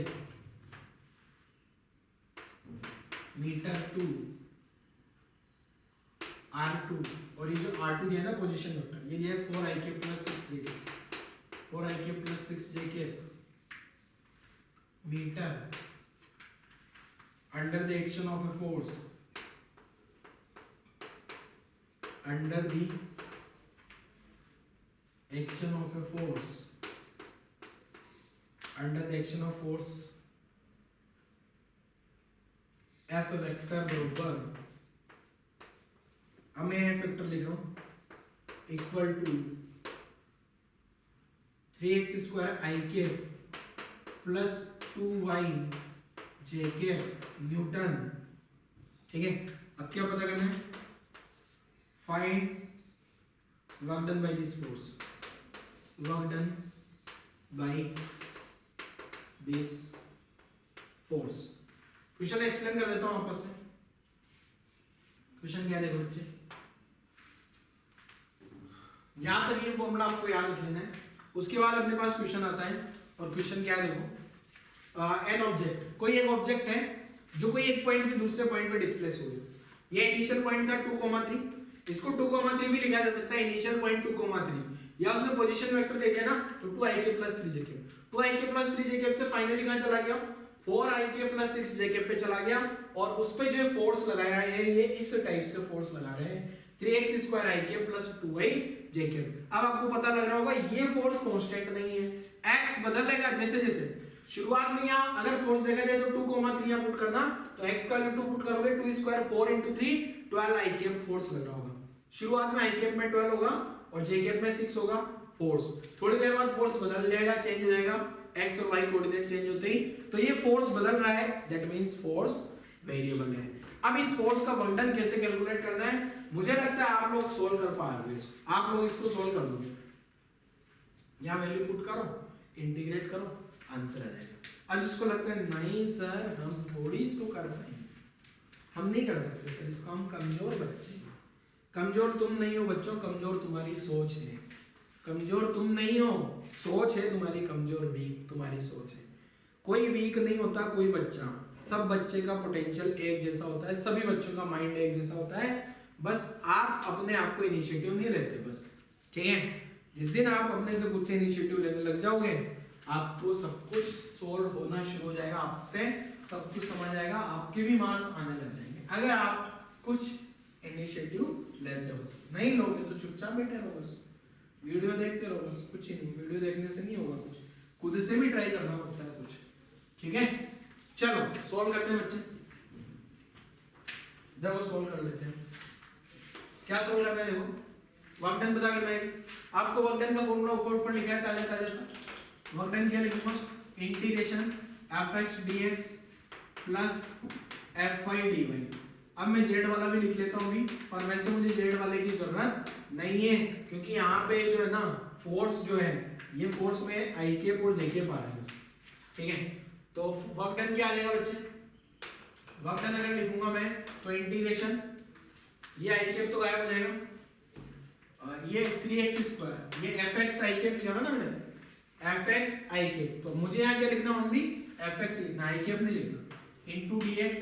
Speaker 1: metre to r2, और ये जो r2 दिया है ना पोजीशन वेक्टर, ये दिया है 4ik plus 6jk metre under the action of a force, under the action of a force, under the action of force F vector बराबर, अब मैं F वेक्टर लिख रहा हूं इक्वल टू 3x स्क्वायर आई के प्लस 2y जे के Newton. ठीक है, अब क्या पता करना है, find work done by this force, work done by this force. Question explain कर देता हूं आपस में। क्वेश्चन क्या है देखो बच्चे, यहां तक ये फॉर्मूला आपको याद रख लेना है। उसके बाद अपने पास क्वेश्चन आता है, और क्वेश्चन क्या है देखो, एन ऑब्जेक्ट, कोई एक ऑब्जेक्ट है जो कोई एक पॉइंट से दूसरे पॉइंट पे डिस्प्लेस हो गया। ये इनिशियल पॉइंट था 2,3, इसको 2,3 भी लिखा जा सकता है, इनिशियल पॉइंट 2,3, या उसने पोजीशन वेक्टर दे दिया ना तो 2ik + 3jk, 2ik + 3jk से फाइनली कहां चला गया, 4ik + 6jk पे चला गया। और उस पे जो फोर्स लगाया है ये इस टाइप से फोर्स लगा रहे हैं, 3x स्क्वायर ik + 2yjk। अब आपको पता लग रहा होगा ये फोर्स कांस्टेंट नहीं है, x बदलेगा जैसे जैसे। शुरुआत में यहाँ अगर फोर्स देखा जाए तो 2,3 यहाँ पुट करना, तो x का वैल्यू 2 पुट करोगे, 2 स्क्वायर 4 × 3 12 ik फोर्स लग रहा होगा। शुरुआत में ik में 12 होगा और jk में 6 होगा फोर्स। थोड़ी देर बाद फोर्स बदल जाएगा, चेंज हो जाएगा, x और y कोऑर्डिनेट चेंज होते ही, तो ये फोर्स बदल रहा है, दैट मींस फोर्स वेरिएबल है। अब इस फोर्स का वर्क डन कैसे कैलकुलेट करना है, मुझे लगता है आप लोग सोल्व कर पाओगे, आप लोग इसको सोल्व कर दोगे। यहां वैल्यू पुट करो, इंटीग्रेट करो, आंसर आ जाएगा। अब जिसको लगता है नहीं सर हम थोड़ी इसको कर पाएंगे, हम नहीं कर सकते सर इसको, हम कमजोर बच्चे हैं। कमजोर तुम नहीं हो बच्चों, कमजोर तुम्हारी सोच है, कमजोर तुम नहीं हो, सोच है तुम्हारी कमजोर, वीक तुम्हारी सोच है। कोई वीक नहीं होता कोई बच्चा, सब बच्चे का पोटेंशियल एक जैसा होता है, सभी बच्चों का माइंड एक जैसा होता है, बस आप अपने आप को इनिशिएटिव नहीं लेते बस। ठीक है, जिस दिन आप अपने से खुद से इनिशिएटिव लेने लग जाओगे आपको सब कुछ सोल्व होना शुरू हो जाएगा, आपसे सब कुछ समझ आएगा, आपके भी मार्क्स आने लग जाएंगे अगर आप कुछ इनिशिएटिव लेते हो। नहीं लोगे तो चुपचाप बैठे रहो, बस वीडियो देखते रहो, बस कुछ ही नहीं, वीडियो देखने से नहीं होगा कुछ, खुद से भी ट्राई करना पड़ता है कुछ। ठीक है, चलो सॉल्व करते हैं बच्चे, देखो सॉल्व कर लेते हैं। क्या सॉल्व करना है, देखो वर्क डन पता करना है। आपको वर्क डन का फॉर्मूला ऊपर लिखा है ताजा ताजा सा। वर्क डन क्या लिखूंगा, integration fx dx plus fy dy। अब मैं z वाला भी लिख लेता हूं अभी, और वैसे मुझे z वाले की जरूरत नहीं है क्योंकि यहाँ पे जो है ना फोर्स जो है ये फोर्स में ik और jk पा रहे हैं बस। ठीक है, तो वर्क डन क्या आ जाएगा बच्चे, वर्क डन अगर लिखूंगा मैं तो इंटीग्रेशन, ये ik तो गायब हो जाएगा, ये 3x स्क्वायर, ये fx ik लिखा था ना मैंने, fx ik, तो मुझे यहाँ क्या लिखना, ओनली fx लिखना, ik नहीं लिखना, into dx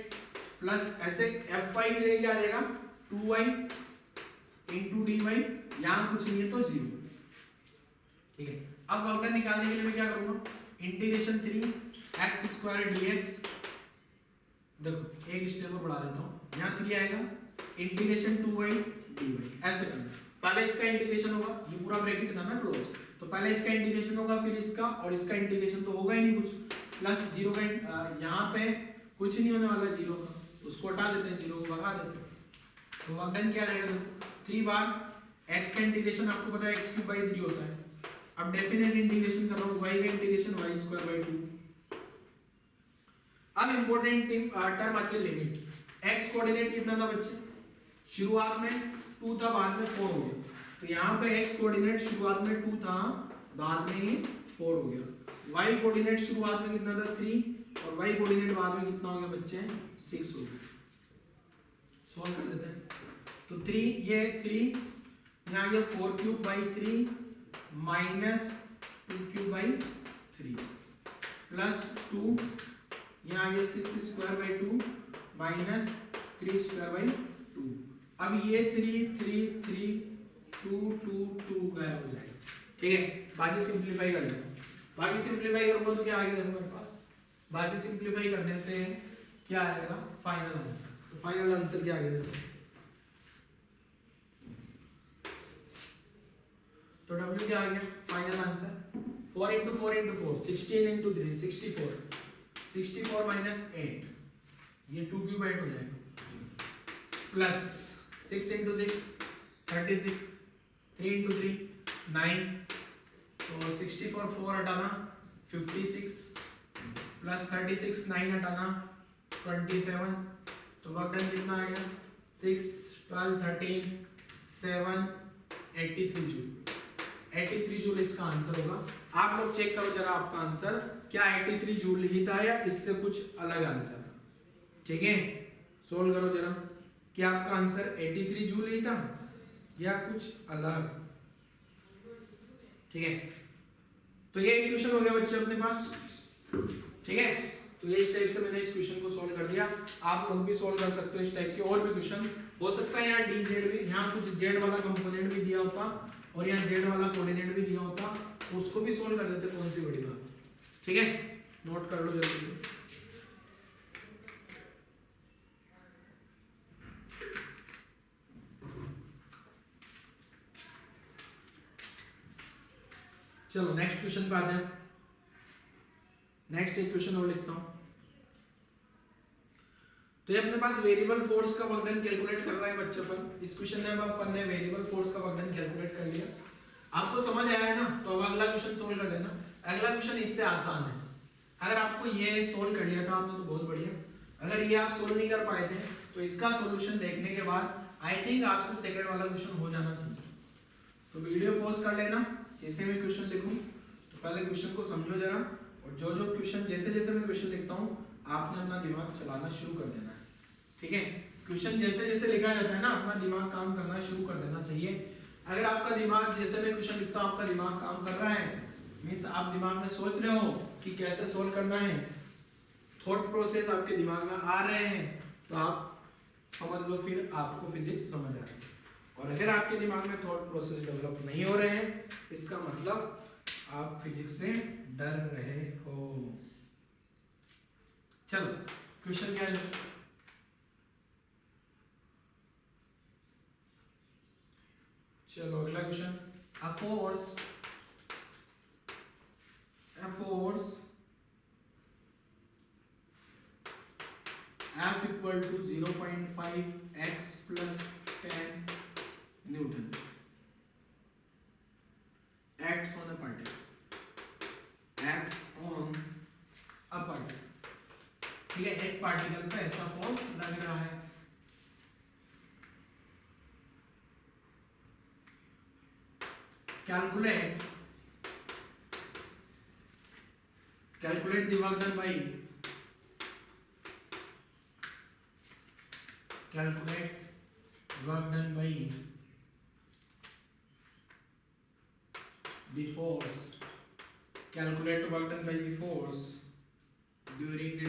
Speaker 1: प्लस ऐसे fy की जगह क्या आ जाएगा 2y into dy, यहाँ कुछ नहीं है तो 0। ठीक है, अब वर्क डन निकालने के लिए मैं क्या करूंगा, इंटीग्रेशन 3x स्क्वायर dx, देखो एक स्टेप और बढ़ा देता हूँ, यहाँ 3 आएगा, इंटीग्रेशन 2y dy, ऐसे करना। पहले इसका इंटीग्रेशन होगा, ये पूरा ब्रैकेट था ना क्लोज, तो पहले इसका इंटीग्रेशन होगा, फिर इसका, और इसका इंटीग्रेशन तो होगा ही नहीं कुछ, प्लस 0 का यहाँ पे कुछ नहीं होने वाला 0 का, उसको हटा देते हैं, 0 को भगा देते हैं। तो वर्क डन क्या रहेगा, 3 बार x का इंटीग्रेशन आपको पता है x³ / 3 होता है। अब डेफिनेट इंटीग्रेशन कर रहा हूँ, y का इंटीग्रेशन y² / 2। अब इंपॉर्टेंट टर्म आती है लिमिट। x कोऑर्डिनेट कितना था बच्चे, शुरुआत में 2 था, बाद में 4 हो गया, तो यहाँ पे x कोऑर्डिनेट शुरुआत में 2 था, बाद में ये 4 हो गया। y कोऑर्डिनेट शुरुआत में कितना था 3, और y कोऑर्डिनेट बाद में कितना हो गया बच्चे 6 हो गया। सॉल्व कर देते हैं, तो 3 ये 3, यहाँ ये 4³ / 3 माइनस 2³ / 3 प्लस 2, यहाँ ये 6² / 2 माइनस 3² / 2। अब ये 3 3 3 2 2 2 गायब हो जाएगा। ठीक है, बाकी सिंप्लीफाई कर लेते हैं, बाकी सिंप्लीफाई करूंगा तो क्या आगे देखो मेरे पास, बाकी सिंप्लीफाई करने से क्या आएगा फाइनल आंसर। तो फाइनल आंसर क्या आ गया देखो, तो W क्या आ गया final answer 4 into 4 into 4 16 into 3 64 64 minus 8 ये 2 क्यूब 8 हो जाएगा प्लस 6 into 6 36 3 into 3 9 तो 64 4 हटाना 56 प्लस 36 9 हटाना 27 तो वर्क डन कितना आएगा 6 12 13 7 83 जूल 83 जूल इसका आंसर होगा। आप लोग चेक करो जरा आपका आंसर क्या 83 जूल ही था या इससे कुछ अलग आंसर था, ठीक है सोल्व करो जरा, क्या आपका आंसर 83 जूल ही था या कुछ अलग, ठीक है। तो ये इक्वेशन हो गया बच्चे अपने पास, ठीक है। तो ये इस टाइप से मैंने इस क्वेश्चन को सॉल्व कर दिया, आप लोग भी सॉल्व कर सकते हो इस टाइप के और भी क्वेश्चन हो सकता है। यहाँ डी जेड भी, यहाँ कुछ जेड वाला कंपोनेंट भी दिया होता और यहाँ जेड वाला कोऑर्डिनेट भी दिया होता, तो उसको भी सॉल्व कर देते, कौन सी बड़ी बात, ठीक है। नोट कर लो जल्दी से। चलो नेक्स्ट क्वेश्चन पे आते हैं। नेक्स्ट एक क्वेश्चन और लिखता हूं। तो ये अपने पास वेरिएबल फोर्स का वर्क डन कैलकुलेट कर रहा है बच्चे पर। इस क्वेश्चन में अब अपन ने वेरिएबल फोर्स का वर्क डन कैलकुलेट कर लिया, आपको समझ आया है ना। तो अब अगला क्वेश्चन सोल्व कर लेना। अगला क्वेश्चन इससे आसान है, अगर आपको ये सोल्व कर लिया था आपने तो बहुत बढ़िया, अगर ये आप सोल्व नहीं कर पाए थे तो इसका सॉल्यूशन देखने के बाद आई थिंक आपसे सेकंड वाला क्वेश्चन हो जाना चाहिए। तो वीडियो पॉज कर लेना, जैसे मैं क्वेश्चन लिखूं तो पहले क्वेश्चन को समझो जरा, और जो जो क्वेश्चन जैसे जैसे मैं क्वेश्चन लिखता हूं आपने अपना दिमाग चलाना शुरू कर देना है, ठीक है। क्वेश्चन जैसे जैसे लिखा जाता है ना अपना दिमाग काम करना शुरू कर देना चाहिए। अगर आपका दिमाग जैसे मैं क्वेश्चन लिखता हूं आपका दिमाग काम कर रहा है, मींस आप दिमाग में सोच रहे हो कि कैसे सोल्व करना है, थॉट प्रोसेस आपके दिमाग में आ रहे हैं, तो आप समझ लो फिर आपको फिजिक्स समझ आ रही है। और अगर आपके दिमाग में थॉट प्रोसेस डेवलप नहीं हो रहे हैं, इसका मतलब आप फिजिक्स से डर रहे हो। चलो क्वेश्चन क्या है, चलो अगला question. A force F equal to 0.5 x plus 10 Newton acts on a particle, ठीक है। एक पार्टिकल पे ऐसा फोर्स लग रहा है, calculate the work done by the force during the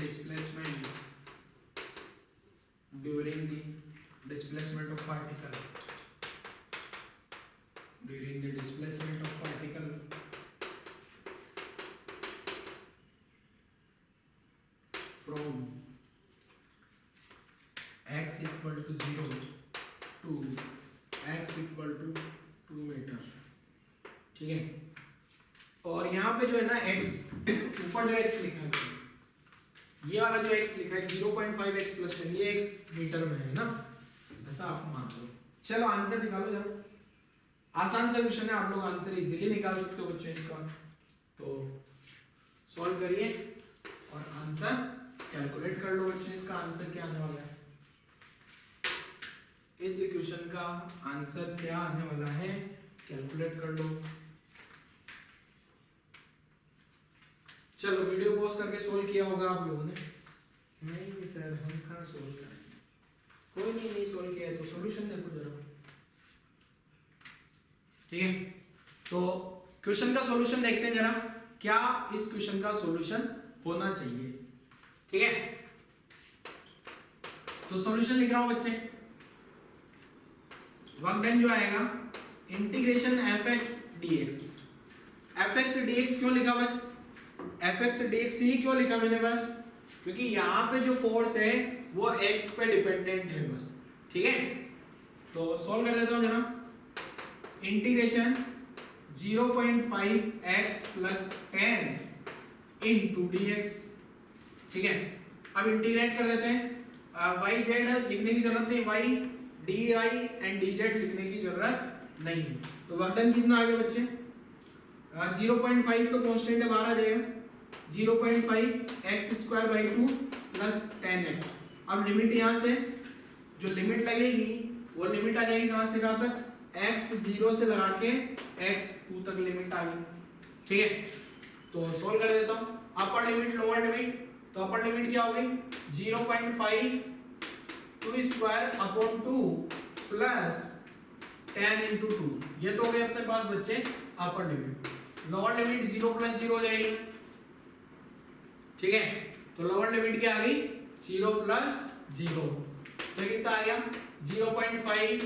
Speaker 1: displacement of particle from x equal to 0 to x equal to 2 metre, ठीक है। और यहाँ पे जो है ना x ऊपर जो x लिखा है, ये वाला जो x लिखा है 0.5 x plus 10, ये x मीटर में है ना, ऐसा आप मान लो। चलो आंसर निकालो जरा, आसान सा क्वेश्चन है, आप लोग आंसर इजीली निकाल सकते हो बच्चों इसका। तो सॉल्व करिए और आंसर कैलकुलेट कर लो बच्चों, इसका आंसर क्या आने वाला है, इस इक्वेशन का आंसर क्या आने वाला है, कैलकुलेट कर लो। चलो वीडियो पॉज करके सोल्व किया होगा आप लोगों ने। नहीं सर हम कहाँ सोल्व करेंगे, कोई नहीं सोल्व किया है तो सॉल्यूशन देखो जरा, ठीक है। तो क्वेश्चन का सॉल्यूशन देखते हैं जरा, क्या इस क्वेश्चन का सॉल्यूशन होना चाहिए, ठीक है। तो सॉल्यूशन लिख रहा हूं बच्चे, वर्क डन जो आएगा integration fx dx। fx dx क्यों लिखा, बस fx dx ही क्यों लिखा मैंने, बस क्योंकि यहाँ पे जो फोर्स है वो x पे डिपेंडेंट है बस, ठीक है। तो सॉल्व कर देता हूँ जरा। Integration 0.5x plus 10 into dx, ठीक है। अब इंटीग्रेट कर देते हैं, y z लिखने की जरूरत नहीं, y dy एंड dz लिखने की जरूरत नहीं है। तो वर्क डन कितना आ गया बच्चे, 0.5 तो कांस्टेंट है, बाहर आ जाएगा 0.5 x square by 2 plus 10x। अब लिमिट यहाँ से जो लिमिट लगेगी वो लिमिट आ जाएगी कहाँ से कहाँ तक, x 0 से लगा के x 2 तक लिमिट आ गई, ठीक है। तो सोल्व कर देता हूँ, अपर लिमिट लोअर लिमिट, तो अपर लिमिट क्या हो गई 0.5 2 स्क्वायर अपॉन 2 प्लस 10 इंटू 2, ये तो हो गए अपने पास बच्चे upper limit. Lower limit 0 plus 0 हो जाएगी, ठीक है। तो लोअर लिमिट क्या आ गई 0 प्लस 0, तो कितना आ गया 0.5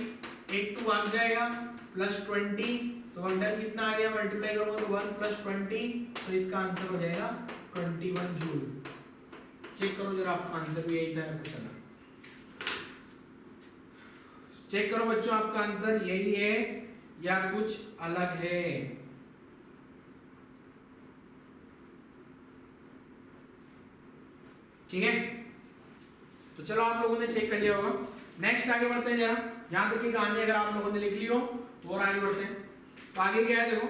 Speaker 1: 8 2 भाग जाएगा प्लस 20, तो अंडर कितना आ गया, मल्टीप्लाई करोगे तो 1 प्लस 20, तो इसका आंसर हो जाएगा 21 जूल। चेक करो जरा, आपका आंसर भी यही था या कुछ अलग। चेक करो बच्चों, आपका आंसर यही है या कुछ अलग है। ठीक है, तो चलो आप लोगों ने चेक कर लिया होगा। नेक्स्ट आगे बढ़ते हैं जरा, यहां तक की कहानी अगर आप लोगों ने लिख ली हो तो और आगे बढ़ते हैं। तो आगे क्या है देखो,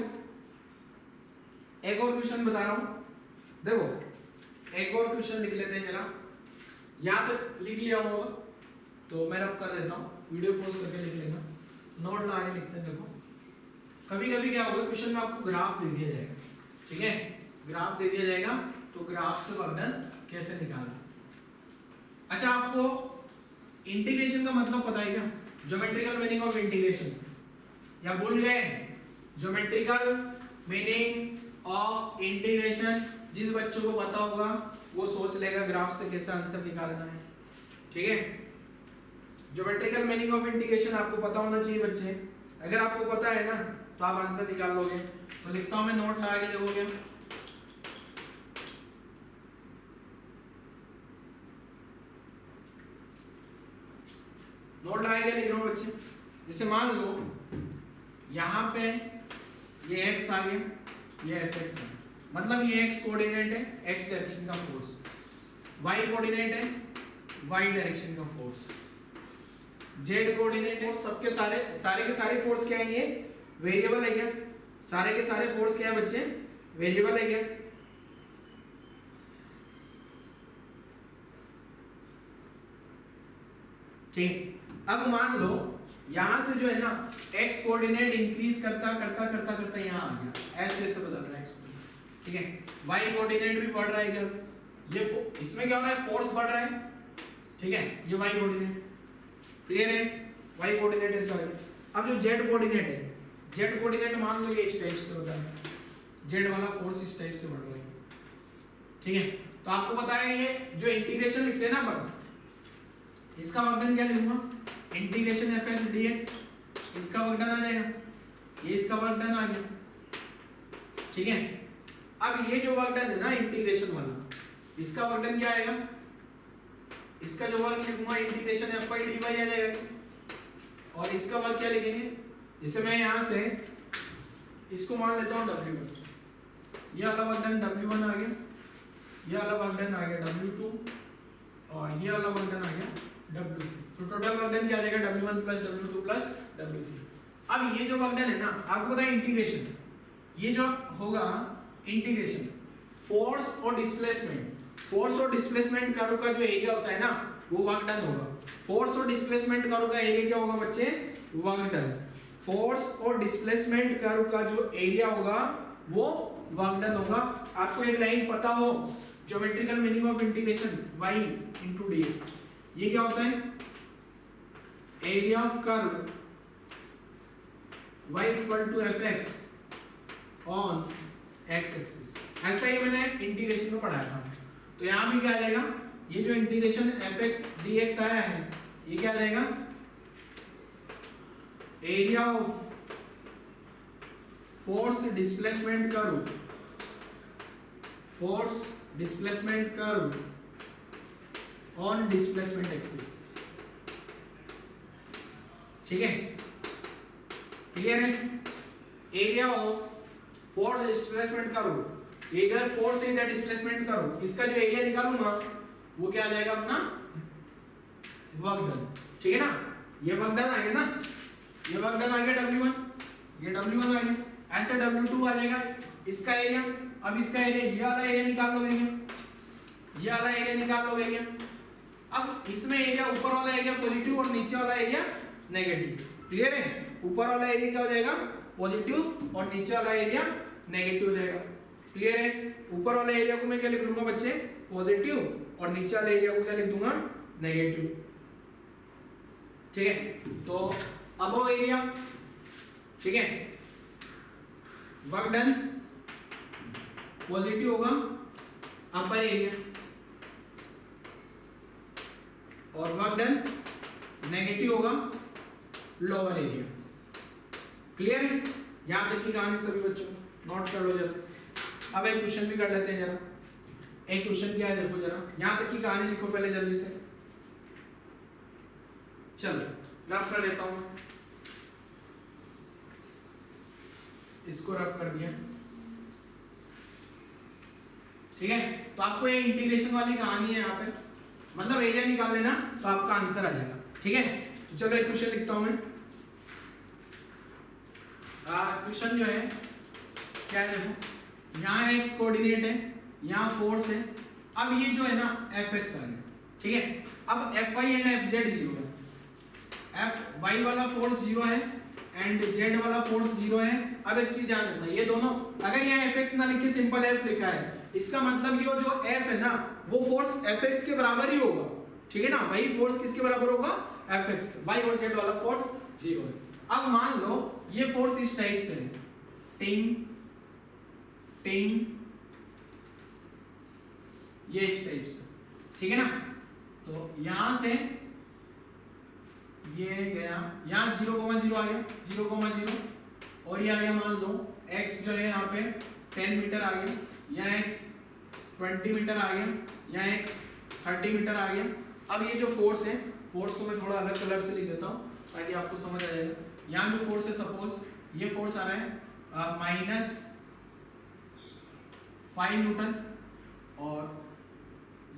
Speaker 1: एक और क्वेश्चन बता रहा हूं, देखो एक और क्वेश्चन लिख लेते हैं जरा। यहां तक लिख लिया होगा तो मैं रब कर देता हूं, वीडियो पॉज करके लिख लेना, नोट ला के लिखते हैं। देखो कभी कभी क्या होगा, क्वेश्चन में आपको ग्राफ दे दिया जाएगा, ठीक है, ग्राफ दे दिया जाएगा तो ग्राफ से वर्णन कैसे निकालना। अच्छा, आपको इंटीग्रेशन का मतलब पता है क्या, ज्योमेट्रिकल मीनिंग ऑफ इंटीग्रेशन, या भूल गए? ज्योमेट्रिकल मीनिंग ऑफ इंटीग्रेशन जिस बच्चों को पता होगा वो सोच लेगा ग्राफ से कैसे आंसर निकालना है, ठीक है। ज्योमेट्रिकल मीनिंग ऑफ इंटीग्रेशन आपको पता होना चाहिए बच्चे, अगर आपको पता है ना तो आप आंसर निकाल लोगे। तो लिखता हूं मैं, नोट लगा के देखोगे, नोट लगा के लिख रहा हूं बच्चे। जैसे मान लो यहां पे ये x आ गया, ये fx है, मतलब ये x कोऑर्डिनेट है, x डायरेक्शन का फोर्स, y कोऑर्डिनेट है, y डायरेक्शन का फोर्स, z कोऑर्डिनेट है। सबके सारे के सारे फोर्स क्या है, ये वेरिएबल है क्या, सारे के सारे फोर्स क्या है बच्चे, वेरिएबल है क्या। ठीक, अब मान लो यहां से जो है ना x कोऑर्डिनेट इंक्रीज करता करता करता करता यहां आ गया, ऐसे ऐसे बदल रहा है x कोऑर्डिनेट, ठीक है। y कोऑर्डिनेट भी बढ़ रहा है क्या, ये इसमें क्या हो रहा है, फोर्स बढ़ रहा है, ठीक है, ये y कोऑर्डिनेट, क्लियर है, y कोऑर्डिनेट ऐसा है। अब जो z कोऑर्डिनेट है, z कोऑर्डिनेट मान लो ये इस टाइप से होता है, z वाला फोर्स इस टाइप से बढ़ रहा है, ठीक है। तो आपको पता है ये जो इंटीग्रेशन लिखते हैं ना अपन, इसका वर्कडन क्या लिखूंगा, इंटीग्रेशन fx dx, इसका वर्कडन आ जाएगा, ये इसका वर्कडन आ गया, ठीक है। अब ये जो वर्कडन है ना इंटीग्रेशन वाला, इसका वर्कडन क्या आएगा, इसका जो वर्क लिखूंगा इंटीग्रेशन fy dy आ जाएगा, और इसका वर्क क्या लिखेंगे, जैसे मैं यहां से इसको मान लेता हूं w1, ये वाला वर्कडन w1 आ गया, ये वाला वर्कडन आ गया w2, और ये वाला वर्कडन आ गया w3, तो टोटल वर्कडन क्या आ जाएगा w1 plus w2 plus w3। अब ये जो वर्कडन है ना, आपको पता है इंटीग्रेशन, ये जो होगा इंटीग्रेशन फोर्स और डिस्प्लेसमेंट, फोर्स और डिस्प्लेसमेंट कर्व का जो एरिया होता है ना वो वर्कडन होगा। फोर्स और डिस्प्लेसमेंट कर्व का एरिया क्या होगा बच्चे, वर्कडन। फोर्स और डिस्प्लेसमेंट कर्व का जो एरिया होगा वो वर्कडन होगा। आपको एक लाइन पता हो, geometrical meaning of integration y into dx, ये क्या होता है, area of curve y equal to fx on x axis. ऐसा ही मैंने इंटीग्रेशन में पढ़ाया था, तो यहां भी क्या आ जाएगा, ये जो इंटीग्रेशन fx dx आया है ये क्या आ जाएगा, area of force displacement curve, force displacement curve on displacement axis. ठीक है, क्लियर है? एरिया ऑफ फोर्स डिस्प्लेसमेंट का रूट, इधर फोर्स इधर डिस्प्लेसमेंट का रूट, इसका जो एरिया निकालूंगा वो क्या आ जाएगा अपना वर्क डन। ठीक है ना, ये वर्क डन आ गया ना, ये वर्क डन आ गया W1, ये W1 आ गया, ऐसे W2 आ जाएगा इसका एरिया। अब इसका एरिया, ये वाला एरिया निकाल लो एरिया, ये वाला एरिया निकाल लो एरिया। अब इसमें एरिया, ऊपर वाला एरिया पॉजिटिव और नीचे वाला एरिया नेगेटिव। क्लियर है? ऊपर वाला एरिया क्या हो जाएगा पॉजिटिव और नीचे वाला एरिया नेगेटिव हो जाएगा। क्लियर है? ऊपर वाले एरिया को मैं क्या लिख लूंगा बच्चे पॉजिटिव, और नीचे वाले एरिया को क्या लिख दूंगा नेगेटिव। ठीक है, तो अबव एरिया, ठीक है, वर्क डन पॉजिटिव होगा अपर एरिया, और वर्क डन नेगेटिव होगा लोअर एरिया। क्लियर है? यहां तक की कहानी सभी बच्चों नोट कर लो जरा। अब एक क्वेश्चन भी कर लेते हैं जरा। एक क्वेश्चन क्या है देखो जरा, यहां तक की कहानी लिखो पहले जल्दी से। चलो रब कर देता हूं मैं, इसको रब कर दिया। ठीक है, तो आपको ये इंटीग्रेशन वाली कहानी है यहाँ पे, मतलब एरिया निकाल लेना तो आपका आंसर आ जाएगा। ठीक है, तो चलो एक क्वेश्चन लिखता हूं मैं। क्वेश्चन जो है क्या है देखो, यहाँ एक्स कोऑर्डिनेट है, यहाँ फोर्स है। अब ये जो है ना एफ एक्स आ गया। ठीक है, अब F Y and F Z zero है, एफ वाई वाला फोर्स जीरो है एंड जेड वाला फोर्स जीरो है। अब एक चीज ध्यान रखना, ये दोनों अगर यहाँ एफ एक्स ना लिख के सिंपल एफ लिखा है, इसका मतलब ये जो एफ है ना वो फोर्स एफ एक्स के बराबर ही होगा। ठीक है ना, वही फोर्स किसके बराबर होगा एफ एक्स के, वाई और जेड वाला फोर्स जीरो है। अब मान लो ये फोर्स इस टाइप से है, टिंग टिंग, ये इस टाइप से। ठीक है ना, तो यहां से ये गया, यहाँ 0,0 आ गया, 0,0, और ये आ गया मान लो x जो है यहाँ पे 10 मीटर आ गया, यहाँ x 20 मीटर आ गया, यहाँ x 30 मीटर आ गया। अब ये जो फोर्स है, फोर्स को मैं थोड़ा अलग कलर से लिख देता हूँ ताकि आपको समझ आ जाएगा। यहाँ जो फोर्स है, सपोज ये फोर्स आ रहा है -5 न्यूटन, और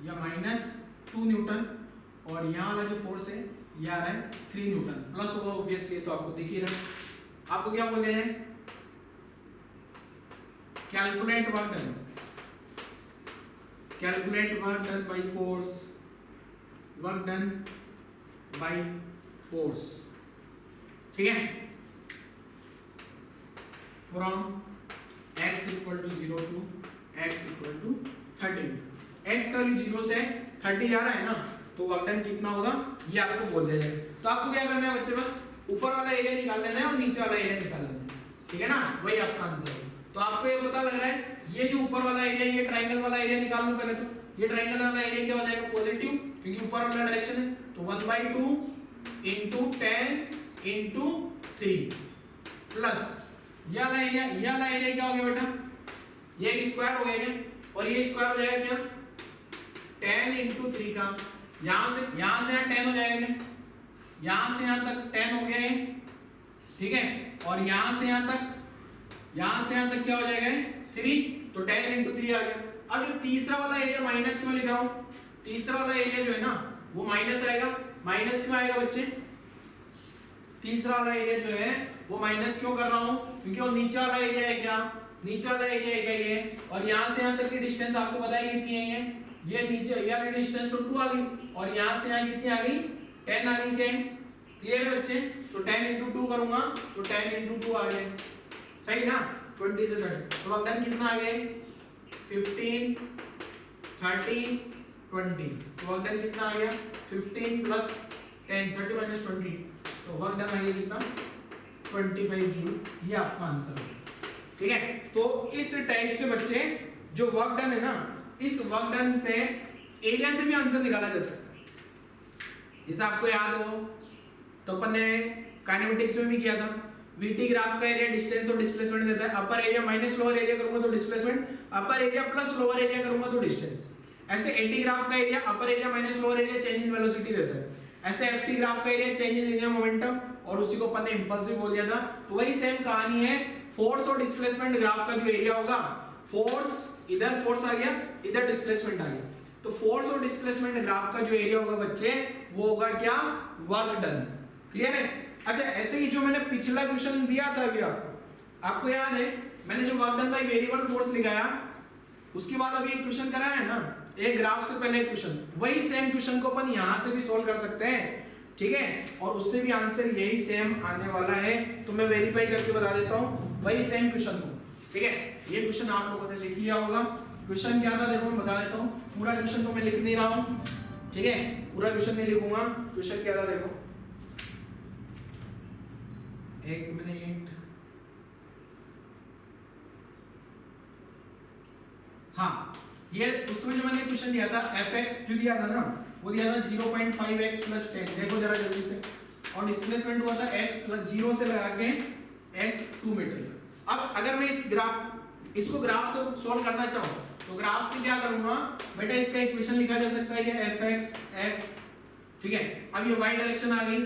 Speaker 1: या -2 न्यूटन, और यहाँ वाला जो फोर्स है ये आ रहा है 3 न्यूटन, प्लस होगा ऑब्वियसली, तो आपको दिख ही रहा है। आपको क्या बोलते हैं, calculate work done, calculate work done by force, work done by force. ठीक है, from x equal to 0 to x equal to 30। x का वैल्यू 0 से 30 जा रहा है ना, तो वर्क डन कितना होगा ये आपको बोल दिया जाएगा। तो आपको क्या करना है बच्चे, बस ऊपर वाला एरिया निकाल लेना है और नीचे वाला एरिया निकाल लेना है। ठीक है ना, वही आपका आंसर है। तो आपको ये पता लग रहा है, ये जो ऊपर वाला एरिया, ये ट्रायंगल वाला एरिया निकाल लो पहले। तो ये ट्रायंगल वाला एरिया क्या हो जाएगा पॉजिटिव, क्योंकि ऊपर वाला डायरेक्शन है, तो 1/2 × 10 × 3 प्लस ये वाला एरिया क्या हो गया बेटा, ये स्क्वायर हो गया, और ये स्क्वायर हो जाएगा क्या 10 × 3 का, यहां से यहाँ 10 हो जाएगा, यहां से यहां तक 10 हो गया है। ठीक है, और यहां से यहां तक क्या हो जाएगा 3, तो 10 × 3 आ गया। अब ये तीसरा वाला एरिया माइनस क्यों लिख रहा हूं, तीसरा वाला एरिया जो है ना वो माइनस आएगा। माइनस क्यों आएगा बच्चे, तीसरा वाला एरिया जो है वो माइनस क्यों कर रहा हूं, क्योंकि वो नीचे वाला एरिया है, क्या नीचे वाला एरिया है क्या ये, और यहां से यहां तक की डिस्टेंस आपको पता है कितनी है, ये नीचे ये वाली डिस्टेंस तो 2 आ गई, और यहां से यहां कितनी आ गई 10 आ गई। क्या क्लियर है बच्चे, तो 10 × 2 करूंगा तो 10 × 2 आ गए, सही ना, 20 से 30, तो अब कितना आ गए 15 30 20, तो वर्क डन कितना आ गया 15 + 10 30 - 20, तो वर्क डन आ गया कितना 25 जूल। ये आपका आंसर है। ठीक है, तो इस टाइप से बच्चे जो वर्क डन है ना, इस वर्क डन से एरिया से भी आंसर निकाला जा सकता है। जैसे आपको याद हो तो अपन ने काइनेमेटिक्स में भी किया था, VT ग्राफ का एरिया डिस्टेंस और डिस्प्लेसमेंट देता है। Upper area minus lower area करूंगा तो displacement, upper area plus lower area करूंगा तो डिस्टेंस। ऐसे एटी ग्राफ का area upper area minus lower area change in velocity देता है, ऐसे एफटी ग्राफ का area change in linear momentum, और उसी को अपन ने इंपल्सिव बोल दिया था। तो वही सेम कहानी है, फोर्स और डिस्प्लेसमेंट ग्राफ का जो एरिया होगा, फोर्स इधर फोर्स आ गया, इधर डिस्प्लेसमेंट आ गया, तो फोर्स और डिस्प्लेसमेंट ग्राफ का जो एरिया होगा बच्चे वो होगा क्या, वर्क डन। क्लियर है? अच्छा ऐसे ही जो मैंने पिछला क्वेश्चन दिया था अभी आपको याद है, मैंने जो work done by variable force लिखाया उसके बाद अभी एक क्वेश्चन कराया है ना, एक ग्राफ से पहले एक क्वेश्चन, वही सेम क्वेश्चन को अपन यहां से भी सॉल्व कर सकते हैं, ठीक है, और उससे भी आंसर यही सेम आने वाला है। तो मैं वेरीफाई करके बता देता हूं वही सेम क्वेश्चन को, ठीक है। ये क्वेश्चन आप लोगों ने लिख लिया होगा, क्वेश्चन क्या था देखो मैं बता देता हूं, पूरा क्वेश्चन तो मैं लिख नहीं रहा हूं, ठीक है, पूरा क्वेश्चन नहीं लिखूंगा, क्वेश्चन क्या था देखो, एक मिनट, हाँ ये उसमें जो मैंने क्वेश्चन दिया था fx जो दिया था ना वो दिया था 0.5x + 10, देखो जरा जल्दी से, और डिस्प्लेसमेंट हुआ था x 0 से लगा के x 2 मीटर। अब अगर मैं इसको ग्राफ से सॉल्व करना चाहूं तो ग्राफ से क्या करूंगा बेटा, इसका इक्वेशन लिखा जा सकता है कि fx x, ठीक है, अब ये y डायरेक्शन आ गई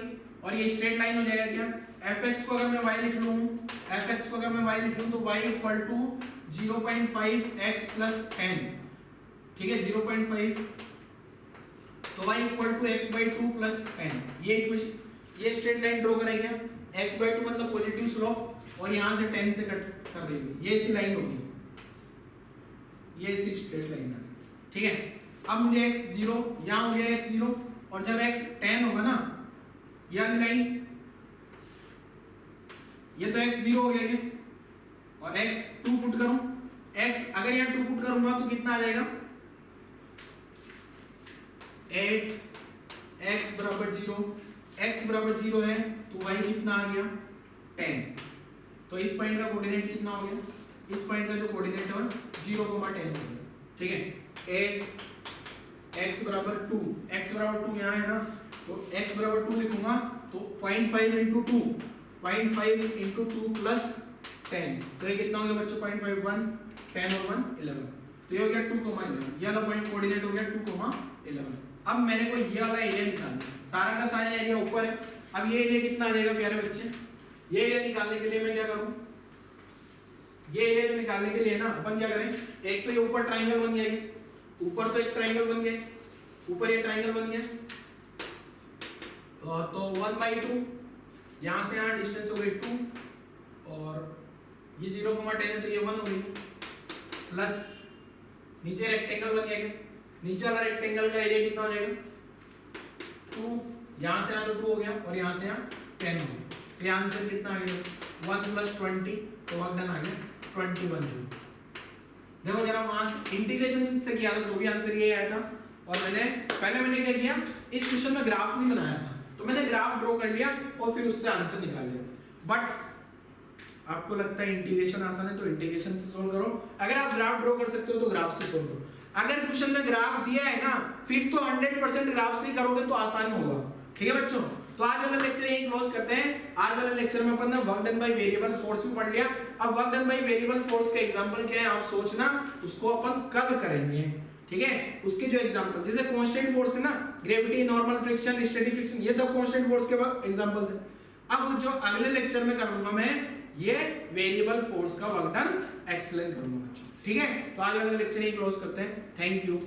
Speaker 1: और ये स्ट्रेट लाइन हो जाएगा क्या, fx को अगर मैं y लिख लूं, fx को अगर मैं y लिख लूं तो y = 0.5x + 10, ठीक है, 0.5, तो y = x/2 + 10, ये इक्वेशन, ये स्ट्रेट लाइन ड्रॉ करेंगे, x/2 मतलब पॉजिटिव स्लोप और यहां से 10 से कट कर रही है, ये ऐसी लाइन होगी, ये ऐसी स्ट्रेट लाइन है, ठीक है। अब मुझे x0 यहां हो गया x0, और जब x 10 होगा ना ये वाली लाइन, ये तो x0 हो गया ये, और x2 पुट करूं, x अगर यहां 2 पुट करूंगा तो कितना आ जाएगा 8, x = 0, x = 0 है तो y कितना आ गया 10, तो इस पॉइंट का कोऑर्डिनेट कितना हो गया, इस पॉइंट का जो कोऑर्डिनेट है 0, 10 हो गया, ठीक है। 8 x = 2, x = 2 यहाँ है ना, तो x = 2 लिखूंगा तो 0.5 × 2, 0.5 × 2 + 10, तो ये कितना हो गया बच्चों 0.5, 1, 10 और 1 11, तो ये हो गया 2,11, ये वाला पॉइंट कोऑर्डिनेट हो गया 2,11। अब मेरे को ये वाला एरिया निकालना है, सारा का सारा एरिया ऊपर है, अब ये एरिया कितना आ जाएगा प्यारे बच्चे, ये एरिया निकालने के लिए मैं क्या करूं, ये एरिया निकालने के लिए ना अपन क्या करें, एक तो ये ऊपर ट्रायंगल बन गया, ऊपर तो एक ट्रायंगल बन गया, ऊपर ये ट्रायंगल बन गया, तो 1/2, यहां से यहां डिस्टेंस हो गई 2, और ये 0,10 है तो ये 1 हो गई, प्लस नीचे रेक्टेंगल बन गया, नीचे वाला रेक्टेंगल का एरिया कितना हो जाएगा 2, यहां से यहां तो 2 हो गया और यहां से यहां 10 हो गया, तो यहां आंसर कितना आ गया 1 + 20, तो वर्क डन आ गया 21 जूल। देखो जरा वहां से इंटीग्रेशन से किया था तो भी आंसर ये आया था, और मैंने क्या किया, इस क्वेश्चन में ग्राफ नहीं बनाया था तो मैंने ग्राफ ड्रॉ कर लिया और फिर उससे आंसर निकाल लिया। बट आपको लगता है इंटीग्रेशन आसान है तो इंटीग्रेशन से सोल्व करो, अगर आप ग्राफ ड्रॉ कर सकते हो तो ग्राफ से सोल्व करो, अगर क्वेश्चन में ग्राफ दिया है ना फिर तो 100% ग्राफ से ही करोगे तो आसान होगा, ठीक है बच्चों। तो आज वाला लेक्चर यही क्लोज करते हैं। आज वाले लेक्चर में अपन ने work done by variable force भी पढ़ लिया। अब work done by variable force का एग्जांपल क्या है आप सोचना, उसको अपन कल करेंगे, ठीक है। उसके जो एग्जांपल जैसे कांस्टेंट फोर्स है ना, gravity, normal friction, static friction, ये सब कांस्टेंट फोर्स के एग्जांपल थे। अब जो अगले लेक्चर में करूंगा मैं ये वेरिएबल फोर्स का वर्क डन एक्सप्लेन करूंगा बच्चों, ठीक है। तो आज वाला लेक्चर यही क्लोज करते हैं। Thank you.